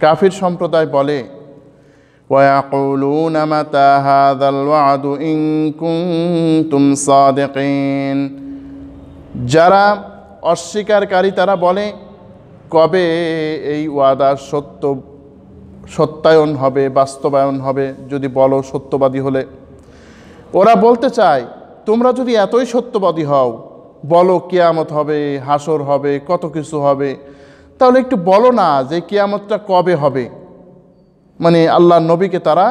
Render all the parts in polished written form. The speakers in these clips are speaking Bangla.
কাফির সম্প্রদায় বলে وَيَقُولُونَ مَتَى هَذَا الْوَعْدُ إِن كُنتُمْ صَادِقِينَ। যারা অস্বীকারী তারা বলে কবে এই ওয়াদা সত্যায়ন হবে, বাস্তবায়ন হবে, যদি বলো সত্যবাদী হলে। ওরা বলতে চায় তোমরা যদি এতই সত্যবাদী হও, বলো কিয়ামত হবে, হাসর হবে, কত কিছু হবে, তাহলে একটু বলো না যে কিয়ামতটা কবে হবে। মানে আল্লাহ নবীকে তারা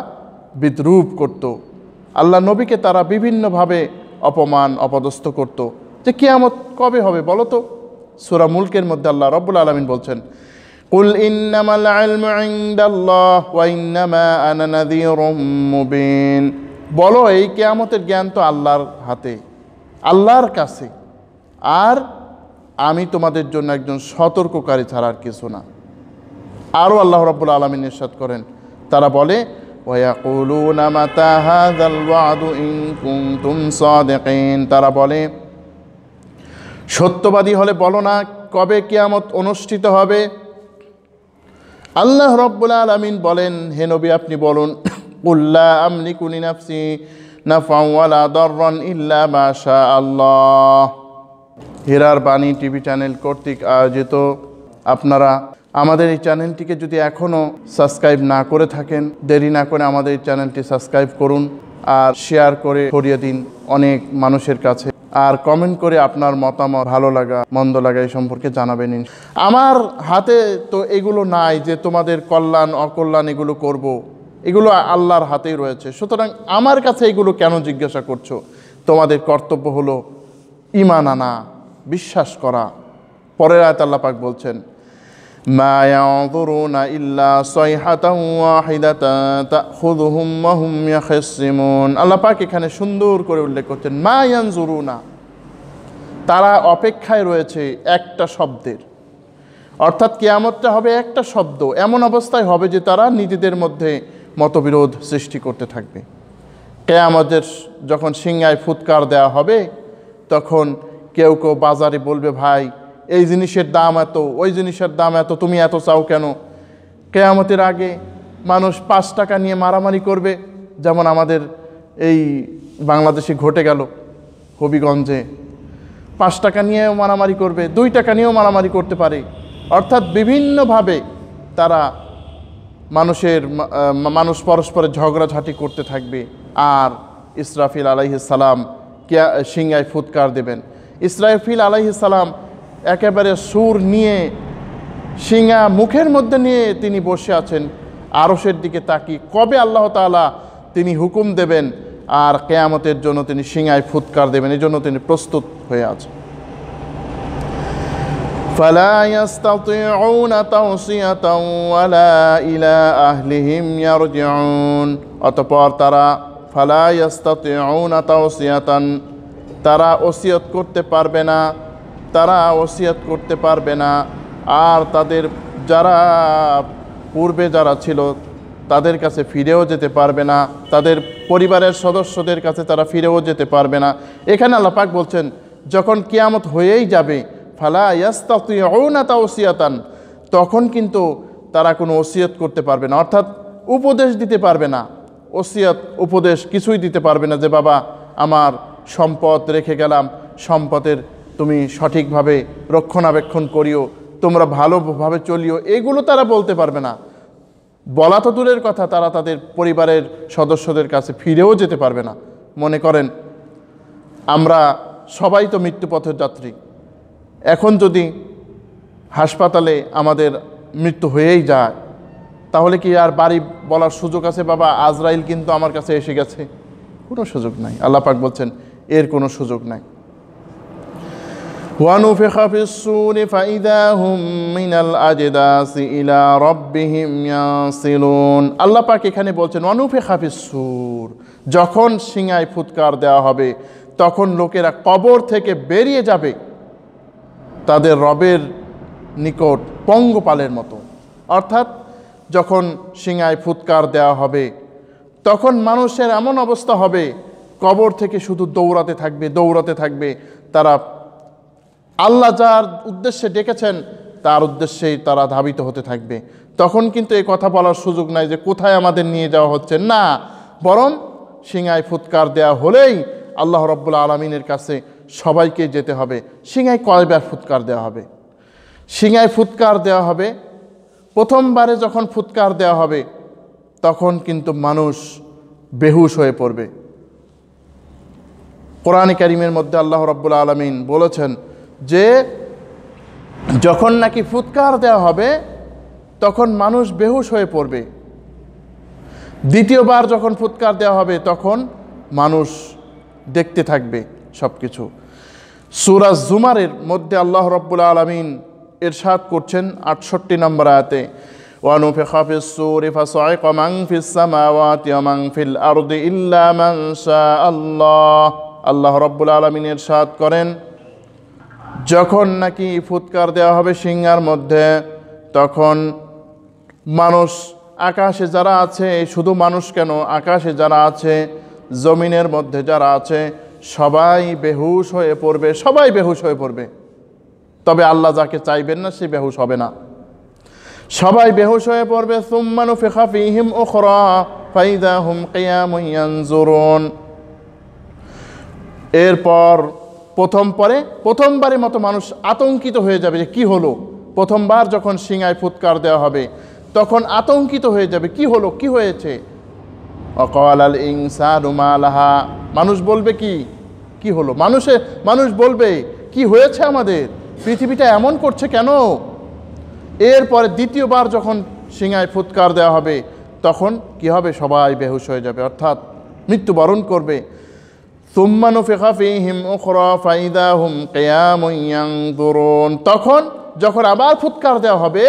বিদ্রূপ করত, আল্লাহ নবীকে তারা বিভিন্নভাবে অপমান অপদস্থ করত, যে কিয়ামত কবে হবে বলো তো। সূরা মুলকের মধ্যে আল্লাহ রাব্বুল আলামিন বলছেন কুল ইন্নামাল ইলমু ইনদাল্লাহ ওয়া ইন্নামা আনা নাযীরুম মুবিন। বলো এই কিয়ামতের জ্ঞান তো আল্লাহর হাতে, আল্লাহর কাছে, আর আমি তোমাদের জন্য একজন সতর্ককারী ছাড়া আর কিছু না। আরও আল্লাহ রাব্বুল আলামিন ইরশাদ করেন, তারা বলে ওয়ায়াকুলুনা মাতা হাযাল ওয়াদু ইন কুনতুম সাদিকিন। তারা বলে সত্যবাদী হলে বলো না কবে কিয়ামত অনুষ্ঠিত হবে। আল্লাহ রাব্বুল আলামিন বলেন, হে নবী আপনি বলুন কুল লা আমলিকু লিনাফসি নাফআন ওয়ালা দাররান ইল্লা মা শা আল্লাহ। হীরার বাণী টিভি চ্যানেল কর্তৃক আয়োজিত আপনারা আমাদের এই চ্যানেলটিকে যদি এখনও সাবস্ক্রাইব না করে থাকেন, দেরি না করে আমাদের এই চ্যানেলটি সাবস্ক্রাইব করুন আর শেয়ার করে ছড়িয়ে দিন অনেক মানুষের কাছে, আর কমেন্ট করে আপনার মতামত, ভালো লাগা মন্দ লাগা এই সম্পর্কে জানাবেন। আমার হাতে তো এগুলো নাই যে তোমাদের কল্যাণ অকল্যাণ এগুলো করব, এগুলো আল্লাহর হাতেই রয়েছে। সুতরাং আমার কাছে এগুলো কেন জিজ্ঞাসা করছো? তোমাদের কর্তব্য হলো ঈমান আনা, বিশ্বাস করা। পরের আয়াতে আল্লাহ পাক বলছেন মা ইয়ানজুরুনা ইল্লা সাইহাতান ওয়াহিদাতান তাখুযুহুম ওয়া হুম ইয়াখসিমুন। আল্লাহ পাক এখানে সুন্দর করে উল্লেখ করছেন মা ইয়ানজুরুনা, তারা অপেক্ষায় রয়েছে একটা শব্দের, অর্থাৎ কিয়ামতটা হবে একটা শব্দ, এমন অবস্থায় হবে যে তারা নিজেদের মধ্যে মতবিরোধ সৃষ্টি করতে থাকবে। কিয়ামতের যখন সিংহায় ফুৎকার দেওয়া হবে তখন কেউ কেউ বাজারে বলবে ভাই এই জিনিসের দাম এত, ওই জিনিসের দাম এত, তুমি এত চাও কেন? কিয়ামতের আগে মানুষ 5 টাকা নিয়ে মারামারি করবে, যেমন আমাদের এই বাংলাদেশে ঘটে গেল হবিগঞ্জে। 5 টাকা নিয়েও মারামারি করবে, 2 টাকা নিয়েও মারামারি করতে পারে। অর্থাৎ বিভিন্নভাবে তারা মানুষ পরস্পরের ঝগড়াঝাটি করতে থাকবে। আর ইসরাফিল আলাইহিস সালাম সিংহায় ফুৎকার দেবেন। ইসরাফিল আলাইহিস সালাম একেবারে সুর নিয়ে সিংহা মুখের মধ্যে নিয়ে তিনি বসে আছেন আরশের দিকে তাকিয়ে, কবে আল্লাহ তাআলা তিনি হুকুম দেবেন আর কিয়ামতের জন্য তিনি সিংহায় ফুৎকার দেবেন, এই জন্য তিনি প্রস্তুত হয়ে আছেন। ফালা ইয়াস্তাতিউনা তাওসিয়াতান ওয়ালা ইলা আহলিহিম ইয়ারজিউন। অতঃপর তারা ফালা ইয়াস্তাতিউনা তাওসিয়াতান, তারা ওসিয়ত করতে পারবে না, তারা ওসিয়ত করতে পারবে না, আর তাদের যারা পূর্বে যারা ছিল তাদের কাছে ফিরেও যেতে পারবে না, তাদের পরিবারের সদস্যদের কাছে তারা ফিরেও যেতে পারবে না। এখানে আল্লাহ পাক বলছেন যখন কিয়ামত হয়েই যাবে ফালা ইয়াস্তাতিউনা তাওসিয়াতান, তখন কিন্তু তারা কোনো ওসিয়ত করতে পারবে না, অর্থাৎ উপদেশ দিতে পারবে না। ওসিয়ত উপদেশ কিছুই দিতে পারবে না যে বাবা আমার সম্পদ রেখে গেলাম, সম্পদের তুমি সঠিকভাবে রক্ষণাবেক্ষণ করিও, তোমরা ভালোভাবে চলিও, এগুলো তারা বলতে পারবে না। বলা তো দূরের কথা, তারা তাদের পরিবারের সদস্যদের কাছে ফিরেও যেতে পারবে না। মনে করেন আমরা সবাই তো মৃত্যুপথের যাত্রী, এখন যদি হাসপাতালে আমাদের মৃত্যু হয়েই যায় তাহলে কি আর বাড়ি বলার সুযোগ আছে বাবা আজরাইল কিন্তু আমার কাছে এসে গেছে? কোনো সুযোগ নাই। আল্লাহ পাক বলছেন এর কোনো সুযোগ নাই। وَنُفِخَ فِي الصُّورِ فَإِذَا هُمْ مِنَ الْأَجْدَاثِ إِلَى رَبِّهِمْ يَنسِلُونَ। আল্লাহ পাক এখানে বলছেন وَنُفِخَ فِي الصُّورِ, যখন সিংহায় ফুৎকার দেওয়া হবে তখন লোকেরা কবর থেকে বেরিয়ে যাবে তাদের রবের নিকট পঙ্গপালের মতো। অর্থাৎ যখন সিংহায় ফুৎকার দেওয়া হবে তখন মানুষের এমন অবস্থা হবে কবর থেকে শুধু দৌড়াতে থাকবে। তারা আল্লাহ যার উদ্দেশ্যে ডেকেছেন তার উদ্দেশ্যেই তারা ধাবিত হতে থাকবে। তখন কিন্তু এই কথা বলার সুযোগ নাই যে কোথায় আমাদের নিয়ে যাওয়া হচ্ছে, না, বরং সিংহায় ফুৎকার দেওয়া হলেই আল্লাহ রাব্বুল আলামিনের কাছে সবাইকে যেতে হবে। সিংহায় কয়বার ফুৎকার দেওয়া হবে? সিংহায় ফুৎকার দেওয়া হবে, প্রথমবারে যখন ফুৎকার দেওয়া হবে তখন কিন্তু মানুষ বেহুশ হয়ে পড়বে। কোরআনে কারীমের মধ্যে আল্লাহ রাব্বুল আলামিন বলেছেন যে যখন নাকি ফুৎকার দেওয়া হবে তখন মানুষ বেহুশ হয়ে পড়বে। দ্বিতীয়বার যখন ফুৎকার দেওয়া হবে তখন মানুষ দেখতে থাকবে সব কিছু। সূরা জুমারের মধ্যে আল্লাহ রাব্বুল আলামিন ইরশাদ করছেন 68 নম্বর আয়াতে, ওয়ানুফিখা ফিস-সূরি ফাসাইকা মান ফিস-সামাওয়াতি ওয়া মান ফিল আরদি ইল্লা মান শাআল্লাহ। আল্লাহ রাব্বুল আলামিন ইরশাদ করেন, যখন নাকি ফুৎকার দেওয়া হবে সিংহার মধ্যে তখন মানুষ, আকাশে যারা আছে, শুধু মানুষ কেন, আকাশে যারা আছে, জমিনের মধ্যে যারা আছে, সবাই বেহুশ হয়ে পড়বে, সবাই বেহুশ হয়ে পড়বে। তবে আল্লাহ যাকে চাইবেন না সে বেহুশ হবে না, সবাই বেহুশ হয়ে পড়বে। সুম্মা নুফিখা ফীহিম উখরা ফাইযা হুম কিয়ামুন ইয়ানজুরুন। এরপর প্রথমবারের মতো মানুষ আতঙ্কিত হয়ে যাবে যে কি হলো। প্রথমবার যখন সিংহায় ফুৎকার দেওয়া হবে তখন আতঙ্কিত হয়ে যাবে, কি হলো, কি হয়েছে। ওয়াকালাল ইনসানু মা লাহা, মানুষ বলবে কি হলো, মানুষ বলবে কি হয়েছে, আমাদের পৃথিবীটা এমন করছে কেন। এরপরে দ্বিতীয়বার যখন সিংহায় ফুৎকার দেওয়া হবে তখন কি হবে, সবাই বেহুশ হয়ে যাবে, অর্থাৎ মৃত্যুবরণ করবে। সুম্মা নুফিখা ফীহিম উখরা ফাইযা হুম কিয়ামুন ইয়ানজুরুন। তখন যখন আবার ফুৎকার দেওয়া হবে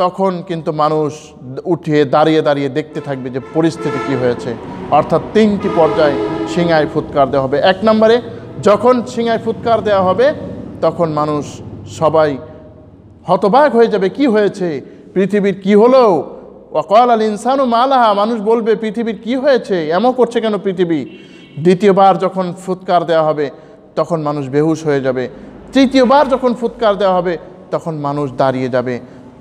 তখন কিন্তু মানুষ উঠে দাঁড়িয়ে দাঁড়িয়ে দেখতে থাকবে যে পরিস্থিতি কি হয়েছে। অর্থাৎ 3টি পর্যায়ে সিংহায় ফুৎকার দেওয়া হবে। 1 নম্বরে যখন সিংহায় ফুৎকার দেওয়া হবে তখন মানুষ সবাই হতবাক হয়ে যাবে, কি হয়েছে, পৃথিবীর কি হলো। ওয়াকালাল ইনসানু মা লাহা, মানুষ বলবে পৃথিবীর কি হয়েছে, এমন করছে কেন পৃথিবী। দ্বিতীয়বার যখন ফুৎকার দেওয়া হবে তখন মানুষ বেহুশ হয়ে যাবে। তৃতীয়বার যখন ফুৎকার দেওয়া হবে তখন মানুষ দাঁড়িয়ে যাবে,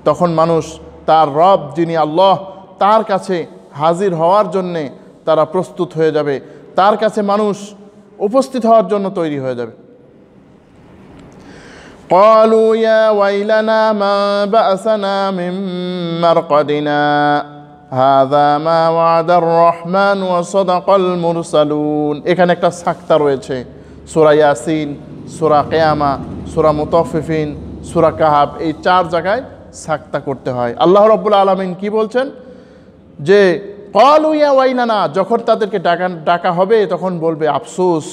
তখন মানুষ তার রব যিনি আল্লাহ তার কাছে হাজির হওয়ার জন্যে তারা প্রস্তুত হয়ে যাবে, তার কাছে মানুষ উপস্থিত হওয়ার জন্য তৈরি হয়ে যাবে। ক্বালু ইয়া ওয়াইলানা মা বা'সানা মিন মারকাদিনা হাযা মা ওয়া'দার রহমান ওয়া সাদাকাল মুরসালুন। এখানে একটা সাক্তা রয়েছে, সূরা ইয়াসিন, সূরা কিয়ামা, সূরা মুতাফফিফিন, সূরা কাহাব, এই 4 জায়গায় সাক্তা করতে হয়। আল্লাহ রাব্বুল আলামিন কি বলছেন যে ক্বালু ইয়া ওয়াইলানা, যখন তাদেরকে ডাকা হবে তখন বলবে আফসোস,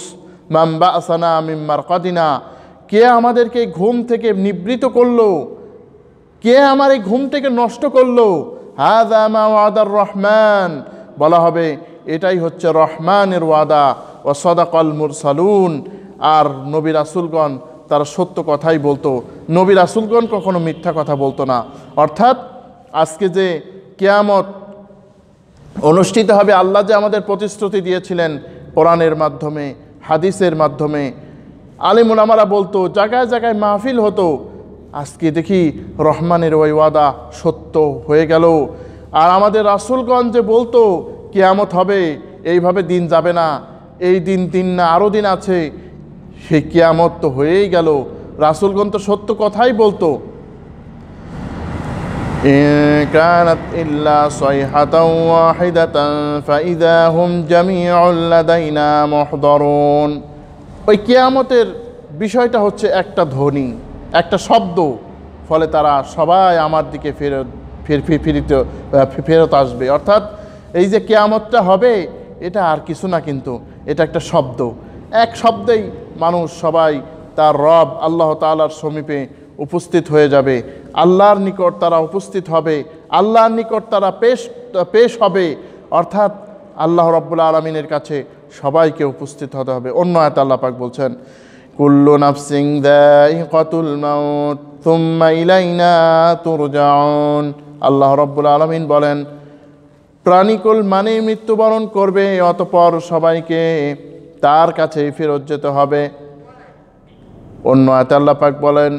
মান বা'সানা মিন মারকাদিনা, কে আমাদেরকে ঘুম থেকে নিবৃত করলো, কে আমার এই ঘুমটাকে নষ্ট করলো। হাযা মা ওয়াদার রহমান, বলা হবে এটাই হচ্ছে রহমানের ওয়াদা। ওয়া সাদাকাল মুরসালুন, আর নবী রাসূলগণ তারা সত্য কথাই বলতো, নবী রাসূলগণ কখনো মিথ্যা কথা বলতো না। অর্থাৎ আজকে যে কিয়ামত অনুষ্ঠিত হবে, আল্লাহ যে আমাদের প্রতিশ্রুতি দিয়েছিলেন কোরআনের মাধ্যমে, হাদিসের মাধ্যমে, আলিম উলামারা বলতো, জায়গায় জায়গায় মাহফিল হতো, আজকে দেখি রহমানের ওই ওয়াদা সত্য হয়ে গেল। আর আমাদের রাসূলগণ যে বলতো কিয়ামত হবে, এইভাবে দিন যাবে না, এই দিন না আরও দিন আছে, সেই কিয়ামত তো হয়েই গেল। রাসূলগণ তো সত্য কথাই বলতো। ইন কানাত ইল্লা সাইহাতান ওয়াহিদাতান ফাইযা হুম জামিউল লাদাইনা মুহদারুন। ওই কিয়ামতের বিষয়টা হচ্ছে একটা ধ্বনি, একটা শব্দ, ফলে তারা সবাই আমার দিকে ফেরত আসবে। অর্থাৎ এই যে কিয়ামতটা হবে এটা আর কিছু না, কিন্তু এটা একটা শব্দ, এক শব্দেই মানুষ সবাই তার রব আল্লাহ তাআলার সমীপে উপস্থিত হয়ে যাবে, আল্লাহর নিকট তারা উপস্থিত হবে, আল্লাহর নিকট তারা পেশ হবে। অর্থাৎ আল্লাহ রাব্বুল আলামিনের কাছে সবাইকে উপস্থিত হতে হবে। অন্য আয়াতে আল্লাহ পাক বলছেন, কুল্লু নাফসিন যায়িকাতুল মাউত সুম্মা ইলাইনা তুরজাউন। আল্লাহ রাব্বুল আলামিন বলেন, প্রাণীকুল মানে মৃত্যুবরণ করবে, অতঃপর সবাইকে তার কাছেই ফেরত যেতে হবে। অন্য আয়াতে আল্লাহ পাক বলেন,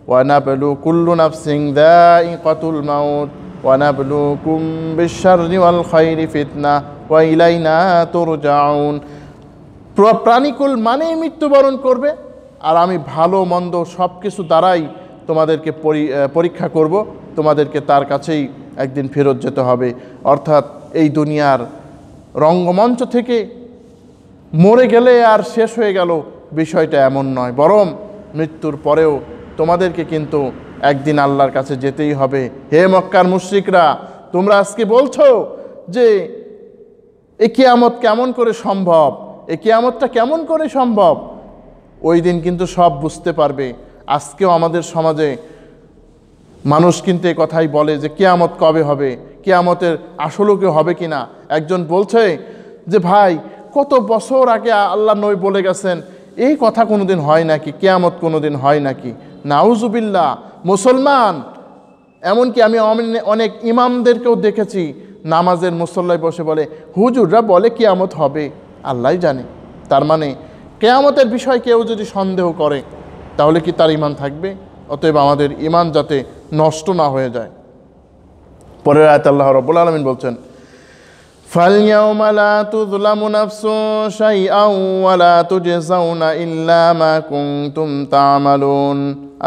ওয়া নাবলু কুল্লু নাফসিন যায়িকাতুল মাউত وَنَبْلُوكُمْ بِالشَّرِّ وَالْخَيْرِ فِتْنَةً وَإِلَيْنَا تُرْجَعُونَ। প্রাণীকুল মানেই মৃত্যুবরণ করবে, আর আমি ভালো মন্দ সব কিছু দ্বারাই তোমাদেরকে পরীক্ষা করব, তোমাদেরকে তার কাছেই একদিন ফেরত যেতে হবে। অর্থাৎ এই দুনিয়ার রঙ্গমঞ্চ থেকে মরে গেলে আর শেষ হয়ে গেল, বিষয়টা এমন নয়, বরং মৃত্যুর পরেও তোমাদেরকে কিন্তু একদিন আল্লাহর কাছে যেতেই হবে। হে মক্কার মুশরিকরা, তোমরা আজকে বলছো যে এ কিয়ামত কেমন করে সম্ভব, এ কিয়ামতটা কেমন করে সম্ভব? ওই দিন কিন্তু সব বুঝতে পারবে। আজকেও আমাদের সমাজে মানুষ কিন্তু এই কথাই বলে যে কিয়ামত কবে হবে, কিয়ামতের আসলেও কি হবে কিনা। একজন বলছে যে ভাই, কত বছর আগে আল্লাহ নবী বলে গেছেন, এই কথা কোনোদিন হয় নাকি, কিয়ামত কোনোদিন হয় নাকি? নাউজুবিল্লাহ। মুসলমান, এমনকি আমি অনেক ইমামদেরকেও দেখেছি নামাজের মুসল্লায় বসে বলে, হুজুররা বলে কিয়ামত হবে, আল্লাহই জানে। তার মানে কিয়ামতের বিষয় কেউ যদি সন্দেহ করে তাহলে কি তার ঈমান থাকবে? অতএব আমাদের ঈমান যাতে নষ্ট না হয়ে যায়। পরের আয়াতে আল্লাহ রাব্বুল আলামিন বলছেন, ফালইয়াউমা লা তুযলামু নাফসুন শাইআন ওয়া লা তুজজাউনা ইল্লা মা কুনতুম তা'মালুন।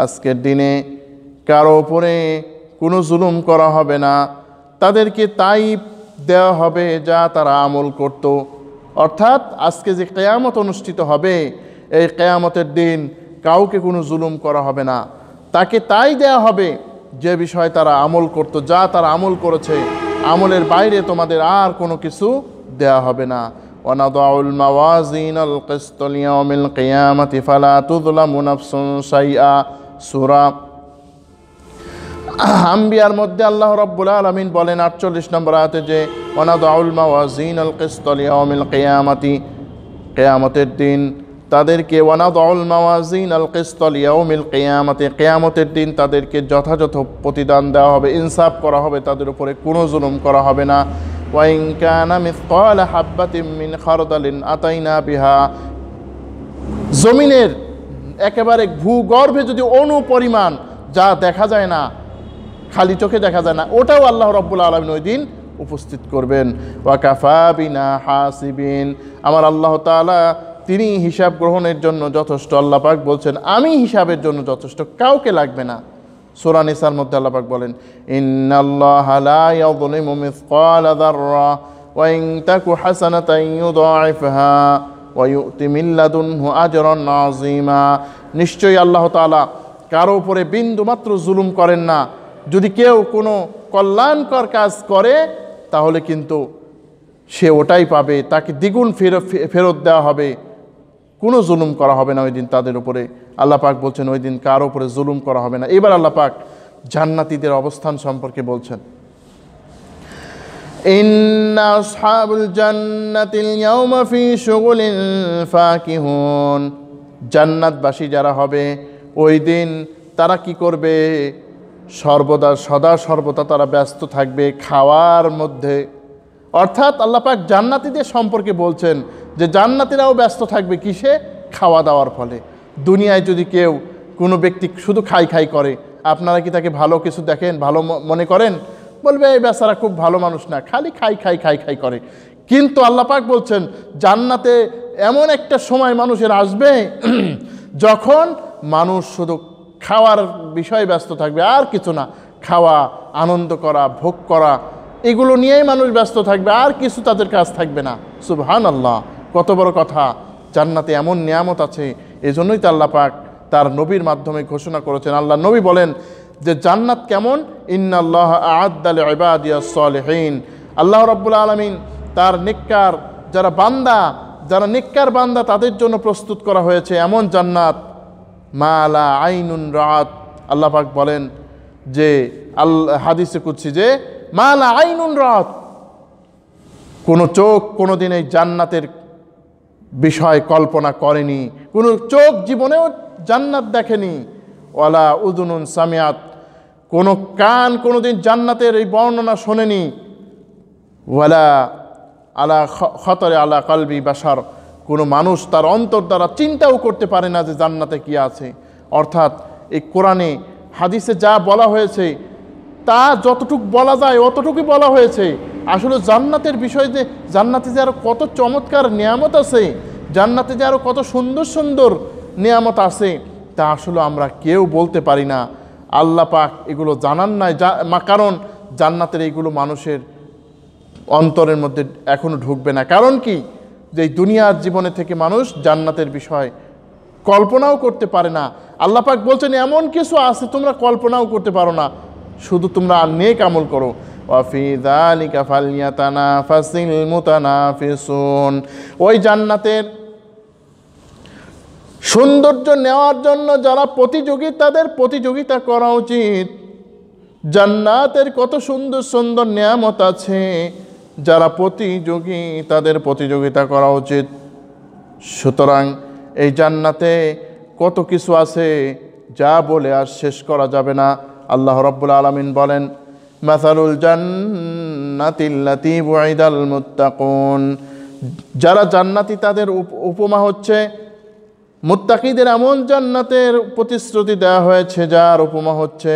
আজকের দিনে কারো উপরে কোনো জুলুম করা হবে না, তাদেরকে তাই দেওয়া হবে যা তারা আমল করত। অর্থাৎ আজকে যে কিয়ামত অনুষ্ঠিত হবে, এই কিয়ামতের দিন কাউকে কোনো জুলুম করা হবে না, তাকে তাই দেয়া হবে যে বিষয় তারা আমল করত, যা তারা আমল করেছে। আমলের বাইরে তোমাদের আর কোনো কিছু দেয়া হবে না। ওয়ানাদাউল মাওয়াজিনাল কিসত লিয়াউমিল কিয়ামাতি ফালা তুযলামু নাফসুন শাইআ। সূরা আম্বিয়ার মধ্যে আল্লাহ রাব্বুল আলামিন বলেন ৪৮ নম্বর আয়াতে যে ওয়ানাদাউল মাওয়াজিনাল কিসত লিয়াউমিল কিয়ামাতি, কিয়ামতের দিন তাদেরকে, ওয়ানাদাউল মাওয়াজিনাল কিসত লিয়াউমিল কিয়ামাতি, কিয়ামতের দিন তাদেরকে যথাযথ প্রতিদান দেওয়া হবে, ইনসাফ করা হবে, তাদের উপরে কোনো জুলুম করা হবে না। ওয়া ইন কানা মিসকালা হাববাতিন মিন খারদালিন আতাইনা বিহা। জমিনের একেবারে ভূগর্ভে যদি অণু পরিমাণ, যা দেখা যায় না, খালি চোখে দেখা যায় না, ওটাও আল্লাহ রাব্বুল আলামিন ওই দিন উপস্থিত করবেন। ওয়া কাফা বিনা হাসিবিন। আমার আল্লাহ তাআলা তিনি হিসাব গ্রহণের জন্য যথেষ্ট। আল্লাহ পাক বলছেন আমি হিসাবের জন্য যথেষ্ট, কাউকে লাগবে না। সূরা নিসার মধ্যে আল্লাহ পাক বলেন, ইন্নাল্লাহা লা ইয়াযলিমু মিসকালা যাররা ওয়া ইন তাকু হাসানাতান ইউদাইফহা ওয়া ইউতি মিন লাদুনহু আজরান আযীমা। নিশ্চয়ই আল্লাহ তাআলা কারো উপরে বিন্দুমাত্র জুলুম করেন না। যদি কেউ কোনো কল্যাণকর কাজ করে তাহলে কিন্তু সে ওটাই পাবে, তাকে দ্বিগুণ ফেরত দেওয়া হবে, কোনো জুলুম করা হবে না ওই দিন তাদের উপরে। আল্লাহ পাক বলছেন ওই দিন কারো উপরে জুলুম করা হবে না। এবার আল্লাহ পাক জান্নাতীদের অবস্থান সম্পর্কে বলছেন, ইন্না আসহাবুল জান্নাতিল ইয়াওমা ফি শুগুলিন ফাকিহুন। জান্নাতবাসী যারা হবে ওই দিন তারা কি করবে? সদা সর্বদা তারা ব্যস্ত থাকবে খাওয়ার মধ্যে। অর্থাৎ আল্লাহ পাক জান্নাতীদের সম্পর্কে বলছেন যে জান্নাতীরাও ব্যস্ত থাকবে কিসে? খাওয়া দাওয়ার ফলে। দুনিয়ায় যদি কেউ কোনো ব্যক্তি শুধু খাই খাই করে, আপনারা কি তাকে ভালো কিছু দেখেন, ভালো মনে করেন? বলবে এই বেচারা খুব ভালো মানুষ না, খালি খাই খাই খাই খাই করে। কিন্তু আল্লাহ পাক বলছেন জান্নাতে এমন একটা সময় মানুষের আসবে যখন মানুষ শুধু খাওয়ার বিষয়ে ব্যস্ত থাকবে, আর কিছু না। খাওয়া, আনন্দ করা, ভোগ করা, এগুলো নিয়েই মানুষ ব্যস্ত থাকবে, আর কিছু তাদের কাজ থাকবে না। সুবহানাল্লাহ, কত বড় কথা! জান্নাতে এমন নিয়ামত আছে, এজন্যই তো আল্লাহ পাক তার নবীর মাধ্যমে ঘোষণা করেছেন। আল্লাহ নবী বলেন যে জান্নাত কেমন? ইন্নাল্লাহ আ'আদ্দা লিইবাদিয়াস সালিহিন। আল্লাহ রাব্বুল আলামিন তার নেককার যারা নেককার বান্দা তাদের জন্য প্রস্তুত করা হয়েছে এমন জান্নাত, মা লা আইনুন রাআত। আল্লাহ পাক বলেন যে হাদিসে কুদসি যে মা লা আইনুন রাআত, কোনো চোখ কোনোদিন এই জান্নাতের বিষয় কল্পনা করেনি, কোনো চোখ জীবনেও জান্নাত দেখেনি। ওয়ালা উযুনুন সামিআত, কোনো কান কোনোদিন জান্নাতের এই বর্ণনা শোনেনি। ওয়ালা আলা খতরে আলা কলবি বাশার, কোনো মানুষ তার অন্তর দ্বারা চিন্তাও করতে পারে না যে জান্নাতে কি আছে। অর্থাৎ এই কোরআনে হাদিসে যা বলা হয়েছে তা যতটুকু বলা যায় অতটুকুই বলা হয়েছে। আসলে জান্নাতের বিষয়ে যে জান্নাতে যে আরও কত চমৎকার নিয়ামত আছে, জান্নাতে যে আরও কত সুন্দর সুন্দর নিয়ামত আছে, তা আসলে আমরা কেউ বলতে পারি না। আল্লাহ পাক এগুলো জানান নাই, কারণ জান্নাতের এইগুলো মানুষের অন্তরের মধ্যে এখনো ঢুকবে না। কারণ কি, যে এই দুনিয়ার জীবনে থেকে মানুষ জান্নাতের বিষয় কল্পনাও করতে পারে না। আল্লাহ পাক বলছেন এমন কিছু আছে তোমরা কল্পনাও করতে পারো না, শুধু তোমরা নেক আমল করো। ওয়াফি যালিকা ফালইয়াতানাফাসিল মুতানাফিসুন। ওই জান্নাতের সৌন্দর্য নেওয়ার জন্য যারা প্রতিযোগী, তাদের প্রতিযোগিতা করা উচিত। জান্নাতের কত সুন্দর সুন্দর নিয়ামত আছে, যারা প্রতিযোগী তাদের প্রতিযোগিতা করা উচিত। সুতরাং এই জান্নাতে কত কিছু আছে যা বলে আর শেষ করা যাবে না। আল্লাহ রাব্বুল আলামিন বলেন, মাসালুল জান্নাতিল্লাতী বুইদাল মুত্তাকুন। যারা জান্নাতি তাদের উপমা হচ্ছে মুত্তাকিদের এমন জান্নাতের প্রতিশ্রুতি দেওয়া হয়েছে যার উপমা হচ্ছে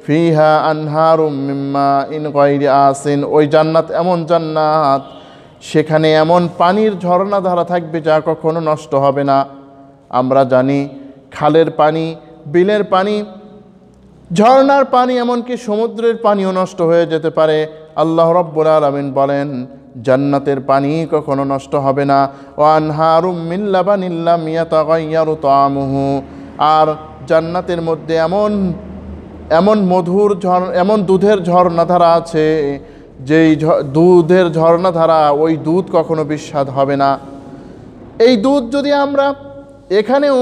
ফিহা আনহারুম মিন মাইন গায়রি আসিন। ওই জান্নাত এমন জান্নাত, সেখানে এমন পানির ঝর্ণাধারা থাকবে যা কখনো নষ্ট হবে না। আমরা জানি খালের পানি, বিলের পানি, ঝর্ণার পানি, এমনকি সমুদ্রের পানিও নষ্ট হয়ে যেতে পারে। আল্লাহ রাব্বুল আলামিন বলেন জান্নাতের পানি কখনো নষ্ট হবে না। ওয়ানহারুম মিন লাবানিন লাম ইয়াতাগায়্যারু তা'আমুহু। আর জান্নাতের মধ্যে এমন মধুর এমন দুধের ঝর্ণাধারা আছে, যেই দুধের ঝর্ণাধারা, ওই দুধ কখনো বিস্বাদ হবে না। এই দুধ যদি আমরা এখানেও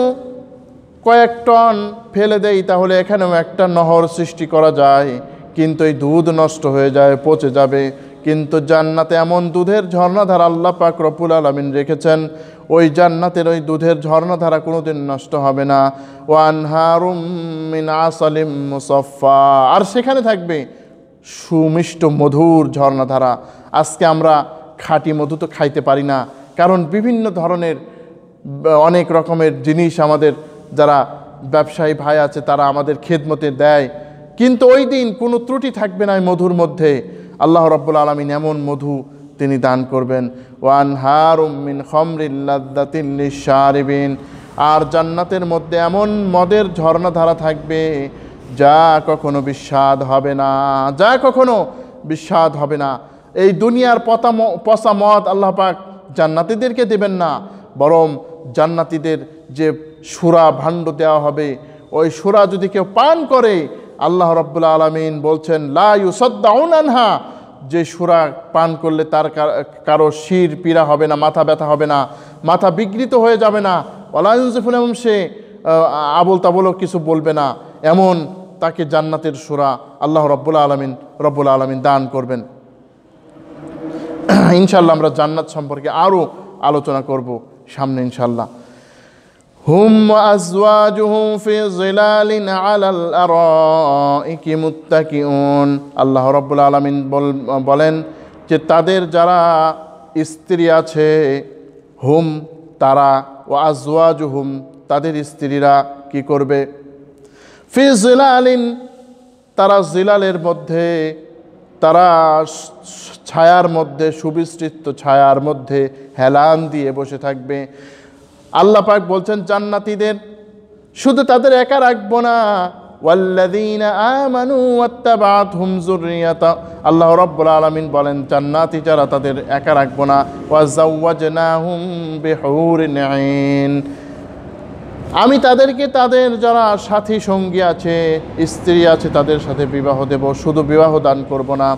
কয়েক টন ফেলে দেই তাহলে এখানেও একটা নহর সৃষ্টি করা যায়, কিন্তু এই দুধ নষ্ট হয়ে যায়, পচে যাবে। কিন্তু জান্নাতে এমন দুধের ঝর্ণাধারা আল্লাহ পাক রব্বুল আলামিন রেখেছেন, ওই জান্নাতের ওই দুধের ঝর্ণাধারা কোনোদিন নষ্ট হবে না। ওয়ানহারুম মিন আসালিম মুসাফফা। আর সেখানে থাকবে সুমিষ্ট মধুর ঝর্ণাধারা। আজকে আমরা খাঁটি মধু তো খাইতে পারি না, কারণ বিভিন্ন ধরনের অনেক রকমের জিনিস আমাদের যারা ব্যবসায়ী ভাই আছে তারা আমাদের খেদমতে দেয়, কিন্তু ওই দিন কোনো ত্রুটি থাকবে না এই মধুর মধ্যে। আল্লাহ রাব্বুল আলামিন এমন মধু তিনি দান করবেন। ওয়ানহারুম মিন খামরিল লাযযাতিল লিশারিবিন। আর জান্নাতের মধ্যে এমন মদের ঝর্ণাধারা থাকবে যা কখনো বিস্বাদ হবে না, যা কখনো বিস্বাদ হবে না। এই দুনিয়ার পচা মদ আল্লাহ পাক জান্নাতীদেরকে দেবেন না, বরং জান্নাতীদের যে সুরা ভাণ্ড দেওয়া হবে, ওই সুরা যদি কেউ পান করে আল্লাহ রাব্বুল আলামিন বলছেন লা ইউসাদ্দাউন আনহা, যে সুরা পান করলে তার কারো শির পীড়া হবে না, মাথা ব্যথা হবে না, মাথা বিকৃত হয়ে যাবে না। ওয়ালা ইউনজিফুন, এবং সে আবল তাবলও কিছু বলবে না। এমন তাকে জান্নাতের সুরা আল্লাহ রাব্বুল আলামিন দান করবেন। ইনশাআল্লাহ আমরা জান্নাত সম্পর্কে আরও আলোচনা করব সামনে ইনশাআল্লাহ। হুম আজওয়াজুহুম ফি যিলালিন আলাল আরাইকি মুত্তাকিউন। আল্লাহ রাব্বুল আলামিন বলেন যে তাদের যারা স্ত্রী আছে, হুম তারা, ও আজওয়াজুহুম তাদের স্ত্রীরা কি করবে, ফি যিলালিন তারা জিলালের মধ্যে, তারা ছায়ার মধ্যে, সুবিস্তৃত ছায়ার মধ্যে হেলান দিয়ে বসে থাকবে। আল্লাহ পাক বলছেন জান্নাতীদের শুধু তাদের একা রাখবো না, ওয়াল্লাযীনা আমানু ওয়াত্তাবা'আতহুম যুররিয়াতা। আল্লাহ রাব্বুল আলামিন বলেন জান্নাতি যারা তাদের একা রাখবো না, ওয়া যাওয়াজনাহুম বিহুরিন আইন। আমি তাদেরকে তাদের যারা সাথী সঙ্গী আছে, স্ত্রী আছে, তাদের সাথে বিবাহ দেব, শুধু বিবাহ দান করব না।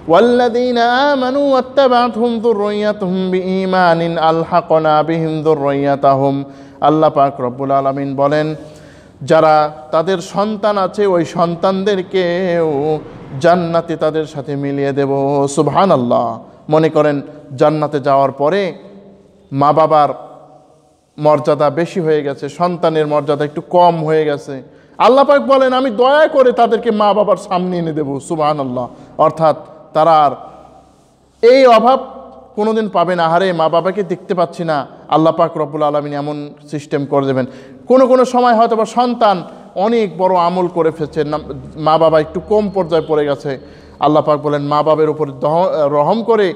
ওয়াল্লাযীনা আমানু ওয়াত্তাবা'আতহুম যুররিয়াতুহুম বিঈমানিন আলহাকনা বিহিম যুররিয়াতাহুম। আল্লাহ পাক রব্বুল আলামিন বলেন যারা তাদের সন্তান আছে ওই সন্তানদেরকেও জান্নাতে তাদের সাথে মিলিয়ে দেব। সুবহানাল্লাহ। মনে করেন জান্নাতে যাওয়ার পরে মা বাবার মর্যাদা বেশি হয়ে গেছে, সন্তানের মর্যাদা একটু কম হয়ে গেছে, আল্লাহ পাক বলেন আমি দয়া করে তাদেরকে মা বাবার সামনে এনে দেব। সুবহানাল্লাহ। অর্থাৎ তারা আর এই অভাব কোনোদিন পাবে না, আরে মা বাবাকে দেখতে পাচ্ছি না, আল্লাহ পাক রব্বুল আলামিন এমন সিস্টেম করে দেবেন। কোনো সময় হয়তো বা সন্তান অনেক বড় আমল করে ফেলছে, মা বাবা একটু কম পর্যায়ে পড়ে গেছে, আল্লাহ পাক বলেন মা বাবার উপর রহম করে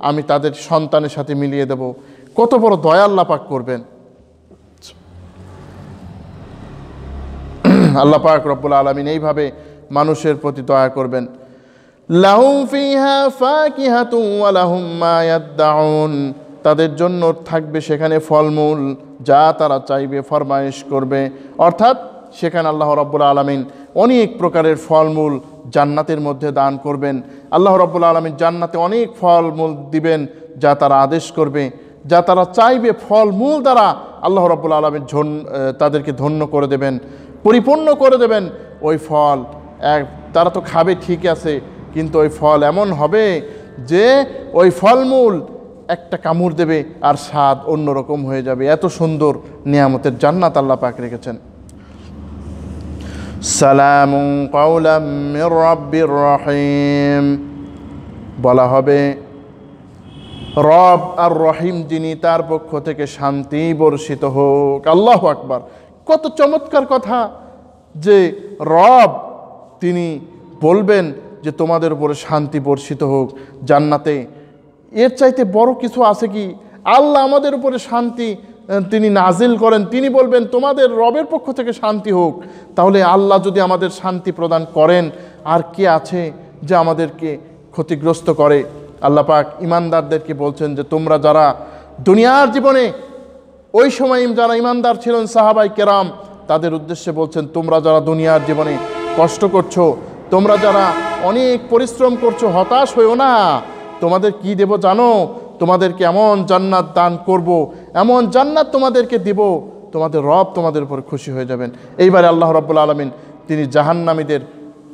আমি তাদের সন্তানের সাথে মিলিয়ে দেব। কত বড় দয়া আল্লাহ পাক করবেন। আল্লাহ পাক রব্বুল আলামিন এইভাবে মানুষের প্রতি দয়া করবেন। লাহুম ফিহা ফাকিহাতুন ওয়া লাহুম মা ইয়াদউন, তাদের জন্য থাকবে সেখানে ফলমূল, যা তারা চাইবে ফরমায়েশ করবে। অর্থাৎ সেখানে আল্লাহ রব্বুল আলামিন অনেক প্রকারের ফলমূল জান্নাতের মধ্যে দান করবেন। আল্লাহ রব্বুল আলামিন জান্নাতে অনেক ফলমূল দিবেন যা তারা আদেশ করবে, যা তারা চাইবে, ফলমূল দ্বারা আল্লাহ রব্বুল আলামিন তাদেরকে ধন্য করে দেবেন, পরিপূর্ণ করে দেবেন। ওই ফল তারা তো খাবে ঠিক আছে, কিন্তু ওই ফল এমন হবে যে ওই ফলমূল একটা কামড় দেবে আর স্বাদ অন্যরকম হয়ে যাবে। এত সুন্দর নিয়ামতের জান্নাত আল্লাহ পাক রেখেছেন। সালামুন কাওলাম মির রাব্বির রহিম, বলা হবে রব আর রহিম যিনি, তার পক্ষ থেকে শান্তি বর্ষিত হোক। আল্লাহু আকবার, কত চমৎকার কথা যে রব তিনি বলবেন যে তোমাদের উপরে শান্তি বর্ষিত হোক জান্নাতে। এর চাইতে বড় কিছু আছে কি? আল্লাহ আমাদের উপরে শান্তি তিনি নাজিল করেন, তিনি বলবেন তোমাদের রবের পক্ষ থেকে শান্তি হোক। তাহলে আল্লাহ যদি আমাদের শান্তি প্রদান করেন, আর কে আছে যে আমাদেরকে ক্ষতিগ্রস্ত করে? আল্লাহ পাক ইমানদারদেরকে বলছেন যে তোমরা যারা দুনিয়ার জীবনে, ওই সময় যারা ইমানদার ছিলেন সাহাবাই কেরাম, তাদের উদ্দেশ্যে বলছেন তোমরা যারা দুনিয়ার জীবনে কষ্ট করছো, তোমরা যারা অনেক পরিশ্রম করছো, হতাশ হইও না। তোমাদের কি দেব জানো? তোমাদেরকে এমন জান্নাত দান করব, এমন জান্নাত তোমাদেরকে দিব, তোমাদের রব তোমাদের উপর খুশি হয়ে যাবেন। এইবারে আল্লাহ রাব্বুল আলামিন তিনি জাহান্নামীদের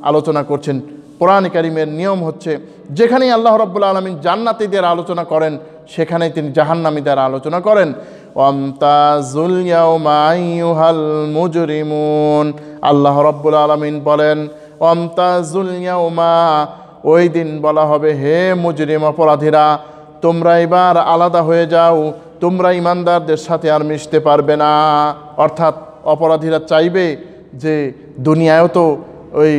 আলোচনা করছেন। কোরআন কারীমের নিয়ম হচ্ছে যেখানেই আল্লাহ রাব্বুল আলামিন জান্নাতীদের আলোচনা করেন, সেখানেই তিনি জাহান্নামীদের আলোচনা করেন। ওয়ামতাজুল ইয়াউমা আইয়ুহাল মুজরিমুন, আল্লাহ রাব্বুল আলামিন বলেন ওয়ামতাজুল ইয়াউমা, ওই দিন বলা হবে হে মুজরিম অপরাধীরা, তোমরা এবার আলাদা হয়ে যাও, তোমরা ইমানদারদের সাথে আর মিশতে পারবে না। অর্থাৎ অপরাধীরা চাইবে যে দুনিয়ায়ও তো ওই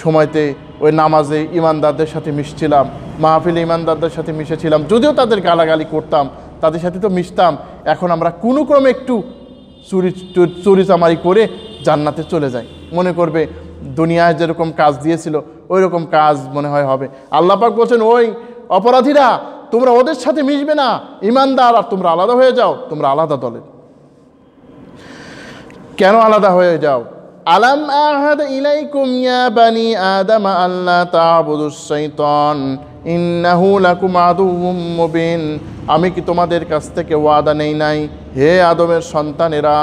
সময়তে ওই নামাজে ইমানদারদের সাথে মিশছিলাম, মাহফিলে ইমানদারদের সাথে মিশেছিলাম, যদিও তাদের গালাগালি করতাম, তাদের সাথে তো মিশতাম, এখন আমরা কোনো ক্রমে একটু চুরি চামারি করে জান্নাতে চলে যাই। মনে করবে দুনিয়ায় যেরকম কাজ দিয়েছিল ওই রকম কাজ মনে হয় হবে। আল্লাহ পাক বলছেন ওই অপরাধীরা তোমরা ওদের সাথে মিশবে না, ইমানদার আর তোমরা আলাদা হয়ে যাও, তোমরা আলাদা দলের। কেন আলাদা হয়ে যাও? আলাম আহাদ ইলাইকুম ইয়া বানি আদম আল্লা তা'বুদুশ শাইতান ইন্নাহু লাকুম আদুউম মুবিন, আমি কি তোমাদের কাছ থেকে ওয়াদা নেই নাই? হে আদমের সন্তানেরা,